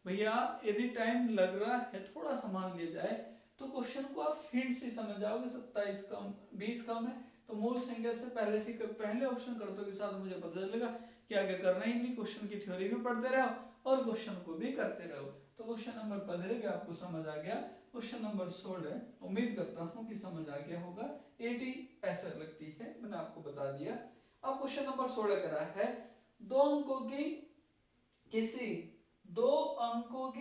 भैया यदि टाइम लग रहा है, थोड़ा सा मान लिया जाए, तो क्वेश्चन को आप फिर से समझ जाओगे। 27 कम 20 कम है तो मूल संख्या से पहले ऑप्शन शर्तों के साथ मुझे पता चलेगा कि आगे करना ही नहीं, क्वेश्चन की थ्योरी में पढ़ते रहो और क्वेश्चन को भी करते रहो। तो क्वेश्चन नंबर 15 का आपको समझ आ गया। क्वेश्चन नंबर 16 उम्मीद करता हूँ कि समझ आ गया होगा। 80 ऐसा लगती है, मैंने आपको बता दिया। अब क्वेश्चन नंबर 16 करा है दो अंकों की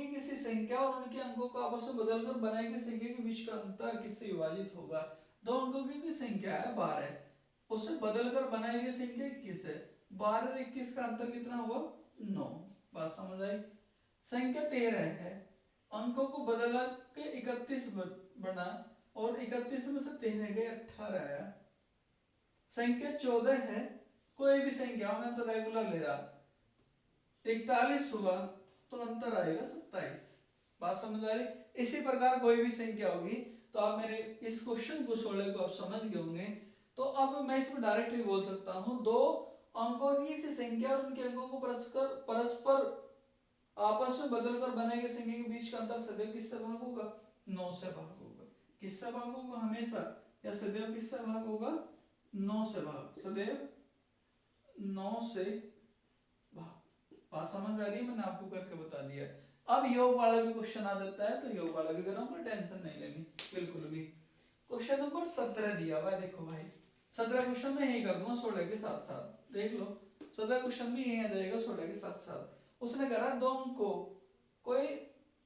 किसी संख्या और उनके अंकों को आपस में बदलकर बनाई गई संख्या के बीच का अंतर किससे विभाजित होगा। दो अंकों की संख्या है 12, उसे बदलकर बनाई गई संख्या 21 है। 12 और 21 का अंतर कितना हुआ 9। बात समझ आई। संख्या 13 है, अंकों को बदल के 31 बना और 31 में से 13 गए 18 आया। संख्या 14 है, कोई भी संख्या मैं तो रेगुलर ले रहा, 41 हुआ तो अंतर आएगा 27। बात समझ आ रही। इसी प्रकार कोई भी संख्या होगी तो आप मेरे इस क्वेश्चन को 16 को आप समझ गए होंगे। तो अब मैं इसमें डायरेक्ट भी बोल सकता हूं दो अंकों की इसी संख्या और उनके अंकों को परस्पर आपस में बदलकर बनाई गई संख्या के बीच का अंतर सदैव किससे भाग होगा 9 से भाग होगा। किससे भाग होगा हमेशा, या सदैव किससे भाग होगा 9 से भाग, सदैव 9 से भाग। बात समझ आ रही है, मैंने आपको करके बता दिया। अब योग वाला भी क्वेश्चन आ जाता है तो योग वाला भी कराऊंगा, टेंशन नहीं लेनी बिल्कुल भी। क्वेश्चन नंबर 17 दिया हुआ है, देखो भाई 17 क्वेश्चन में यही कर दूंगा 16 के साथ साथ, देख लो 17 क्वेश्चन भी यही आ जाएगा 16 के साथ साथ। उसने करा दो अंकों कोई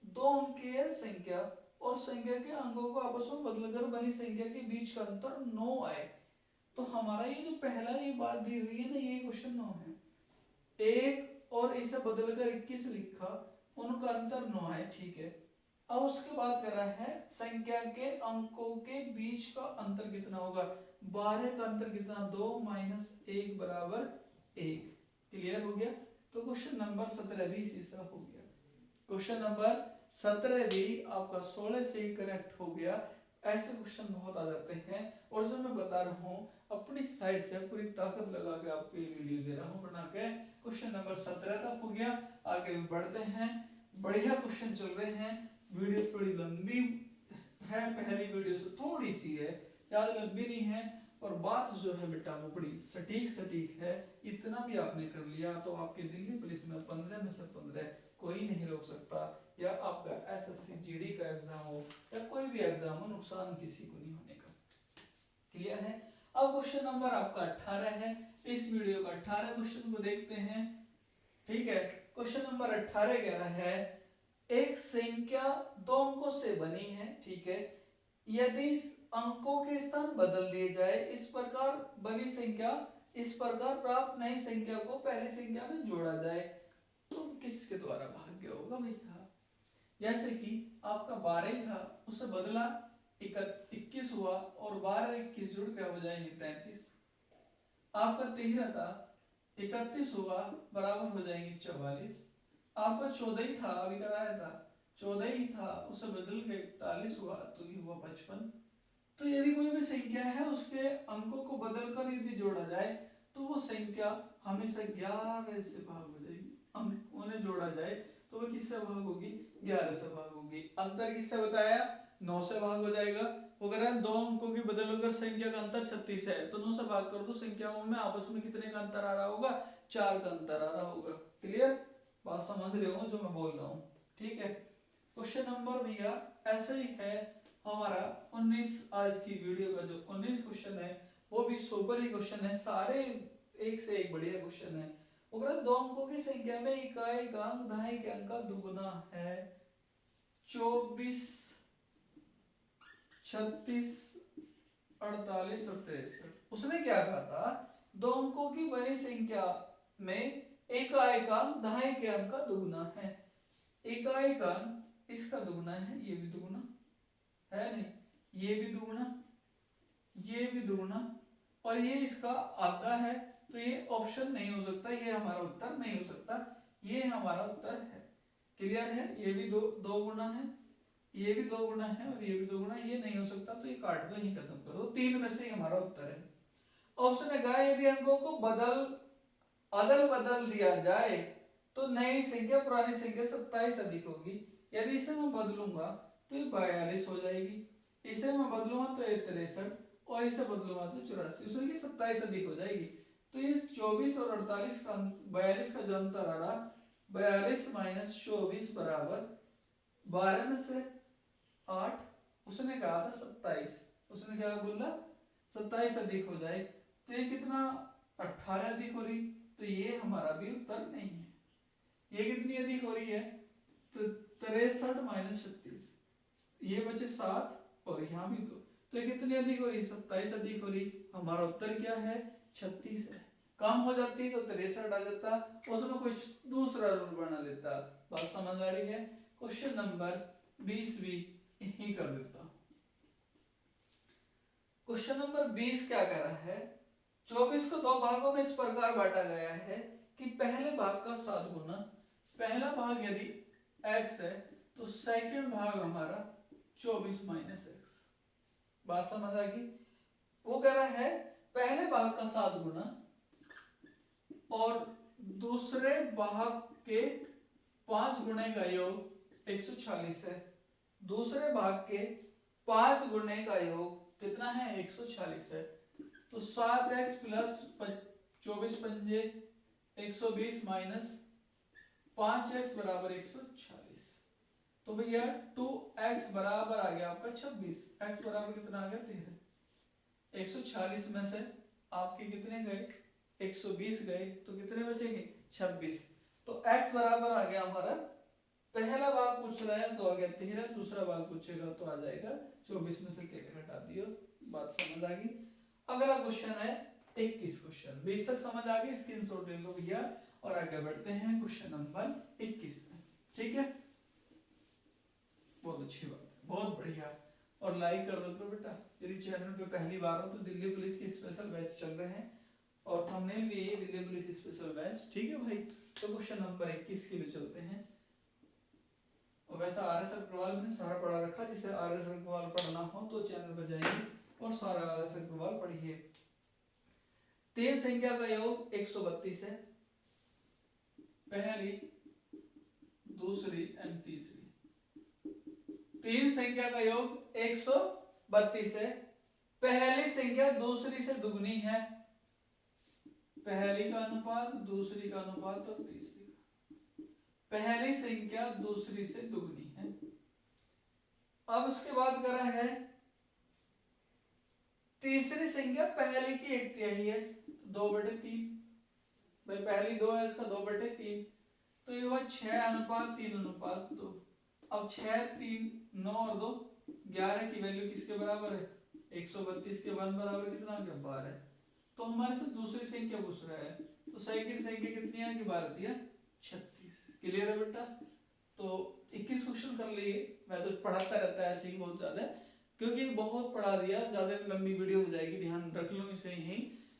दो अंकीय संख्या और संख्या के अंकों को आपस में बदलकर बनी संख्या के बीच का अंतर 9 आए। तो हमारा ये जो पहला ये बात दी हुई है ना, ये क्वेश्चन 9 है। एक और इसे बदलकर 21 लिखा, उनका अंतर 9 है, ठीक है। अब उसके बाद कर रहा है संख्या के अंकों के बीच का अंतर कितना होगा। 12 का अंतर कितना 2 - 1 बराबर 1। क्लियर हो गया। तो क्वेश्चन नंबर 17 भी इसी से हो गया। क्वेश्चन नंबर 17 भी आपका 16 से ही करेक्ट हो गया। ऐसे क्वेश्चन बहुत आ जाते हैं और जो मैं बता रहा हूँ अपनी साइड से पूरी ताकत लगा के आपको ये वीडियो दे रहा हूँ बना के। क्वेश्चन नंबर 17 तक हो गया, आगे भी बढ़ते हैं। बढ़िया क्वेश्चन चल रहे हैं। वीडियो थोड़ी लंबी है, पहली वीडियो से थोड़ी सी है, ज्यादा लंबी नहीं है। और बात जो है बेटा वो बड़ी सटीक है। इतना भी आपने कर लिया तो आपके दिल्ली पुलिस में 15 में से 15 कोई नहीं रोक सकता। या आपका एसएससी जीडी का एग्जाम हो या कोई भी एग्जाम हो, नुकसान किसी को नहीं होने का। क्लियर है। अब क्वेश्चन नंबर आपका 18 है। इस वीडियो का 18 क्वेश्चन को देखते हैं। ठीक है, क्वेश्चन नंबर 18 कह रहा है एक संख्या दो अंकों से बनी है, ठीक है। यदि अंकों के स्थान बदल दिए जाए इस प्रकार बनी संख्या, इस प्रकार प्राप्त नई संख्या को पहली संख्या में जोड़ा जाए तो किसके द्वारा भाग्य होगा भैया। जैसे कि आपका 12 था, उसे बदला 21 हुआ और 12 और 21 जुड़ के हो जाएंगे 33। आपका 13 था, 31 हुआ बराबर हो जाएंगे 44। आपका 14 ही था, अभी कराया था 14 ही था, उसे बदल के 41 हुआ तो ये हुआ 55। तो यदि कोई भी संख्या है उसके अंकों को बदलकर यदि जोड़ा जाए तो वो संख्या हमेशा 11 से भाग हो जाएगी। उन्हें जोड़ा जाए तो वो किससे भाग होगी 11 से भाग होगी। अंतर किससे बताया 9 से भाग हो जाएगा। वो कह रहा है दो अंकों की बदलकर संख्या का अंतर 36 है तो 9 से भाग कर दो, संख्याओं में आपस में कितने का अंतर आ रहा होगा 4 का अंतर आ रहा होगा। क्लियर, बात समझ रहे हो जो मैं बोल रहा हूँ। ठीक है, क्वेश्चन नंबर भैया ऐसे ही है हमारा 19। आज की वीडियो का जो 19 क्वेश्चन है वो भी सुपर ही क्वेश्चन है, सारे एक से एक बढ़िया क्वेश्चन है। अगर दो अंकों की संख्या में इकाई का अंक दहाई के अंक का दुगुना है 24, 36, 48 और 63। उसने क्या कहा था दो अंकों की बनी संख्या में इकाई का अंक दहाई के अंक का दुगुना है। इकाई का अंक इसका दुगुना है, ये भी दुगुना है नहीं, ये भी दुगुना, ये भी दुगुना और ये इसका आधा है तो ये ऑप्शन नहीं हो सकता, ये हमारा उत्तर नहीं हो सकता, ये हमारा उत्तर है। क्लियर है। ये भी दो गुना है, ये भी 2 गुना है और ये भी 2 गुना, ये नहीं हो सकता तो ये काट दो, यही खत्म कर दो। 3 में से ही हमारा उत्तर है। ऑप्शन है यदि अंकों को अदल बदल दिया जाए तो नई संख्या पुरानी संख्या 27 अधिक होगी। यदि इसे मैं बदलूंगा तो ये 42 हो जाएगी, इसे मैं बदलूंगा तो ये 63 और इसे बदलूंगा तो 84, उसमें की 27 अधिक हो जाएगी। तो ये 24 और 48 का 42 का जो अंतर आ रहा, 42 माइनस 24 बराबर 12 में से 8, उसने कहा था 27, उसने क्या बोला 27 अधिक हो जाए, तो ये कितना 18 अधिक हो रही, तो ये हमारा भी उत्तर नहीं है। ये कितनी अधिक हो रही है, तो 63 माइनस 36, ये बचे 7 और यहाँ भी 2, तो ये कितनी अधिक हो रही, 27 अधिक हो रही। हमारा उत्तर क्या है, 36 है। कम हो जाती तो 63 आ जाता, उसमें कुछ दूसरा रूल बना देता। बात समझ आ रही है। क्वेश्चन नंबर 20 भी यही कर देता। क्वेश्चन नंबर 20 क्या कह रहा है, 24 को दो भागों में इस प्रकार बांटा गया है कि पहले भाग का 7 गुना, पहला भाग यदि x है तो सेकंड भाग हमारा 24 माइनस एक्स। बात समझ आ गई। वो कह रहा है पहले भाग का 7 गुना और दूसरे भाग के 5 गुणे का योग 140 है, दूसरे भाग के 5 गुणे का योग कितना है, 140 है। तो 7x प्लस 24 पंजे 120 माइनस 5x बराबर 140। तो भैया 2x बराबर आ गया आपका 26, x बराबर कितना आ गया 13। 140 में से आपके कितने गए, 120 गए, तो कितने बचेंगे 26। तो x बराबर आ गया हमारा, पहला भाग पूछ रहा है तो आ गया 13, दूसरा भाग पूछेगा तो आ जाएगा 24 में से 13 हटा दियो। बात समझ आ गई। अगला क्वेश्चन है 21 क्वेश्चन। 20 तक समझ आ गई, स्क्रीनशॉट ले लो भैया और आगे बढ़ते हैं क्वेश्चन नंबर 21 में। ठीक है, बहुत अच्छी बात है, बहुत बढ़िया। और लाइक कर दो तो बेटा, यदि चैनल पे पहली बार हो तो दिल्ली पुलिस के स्पेशल बैच चल रहे हैं और थंबनेल भी है दिल्ली पुलिस स्पेशल बैच। ठीक है भाई, तो क्वेश्चन नंबर 21 के लिए चलते हैं। और वैसा आरएस अग्रवाल मैंने सारा पढ़ा रखा, जिसे आरएस अग्रवाल पढ़ना हो तो चैनल पर जाइए और सारा आरएस अग्रवाल पढ़िए। 3 संख्या का योग 132 है, पहली दूसरी एंड तीसरी। 3 संख्या का योग 132 है, पहली संख्या दूसरी से दुगनी है, पहली का अनुपात दूसरी का अनुपात और तीसरी का, पहली संख्या दूसरी से दुगनी है। अब उसके बाद करा है तीसरी संख्या पहली की 1/3 है, 2/3। भाई पहली 2 है, इसका 2/3, तो ये हुआ 6:3:2। अब 6 3 9 और 2 11 की वैल्यू किसके बराबर है, 132 के 1 बराबर कितना आ गया 12। तो हमारे से दूसरी संख्या पूछ रहा है, तो सेकंड संख्या कितनी है कि 12 दिया 36। क्लियर है बेटा। तो 21 क्वेश्चन कर लिए। मैं तो पढ़ाता रहता है ऐसे ही बहुत ज्यादा, क्योंकि बहुत पढ़ा दिया, ज्यादा लंबी वीडियो हो जाएगी, ध्यान रख लो इसे यही,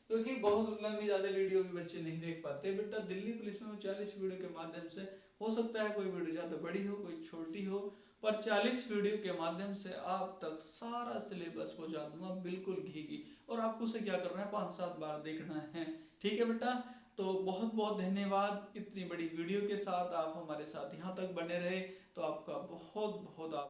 क्योंकि बहुत लंबी ज्यादा वीडियो भी बच्चे नहीं देख पाते। बेटा दिल्ली पुलिस में 40 वीडियो के माध्यम से, हो सकता है कोई वीडियो ज्यादा बड़ी हो कोई छोटी हो, पर 40 वीडियो के माध्यम से आप तक सारा सिलेबस पहुंचा दूंगा बिल्कुल घी। और आपको उसे क्या करना है, 5-7 बार देखना है। ठीक है बेटा, तो बहुत बहुत धन्यवाद। इतनी बड़ी वीडियो के साथ आप हमारे साथ यहाँ तक बने रहे, तो आपका बहुत बहुत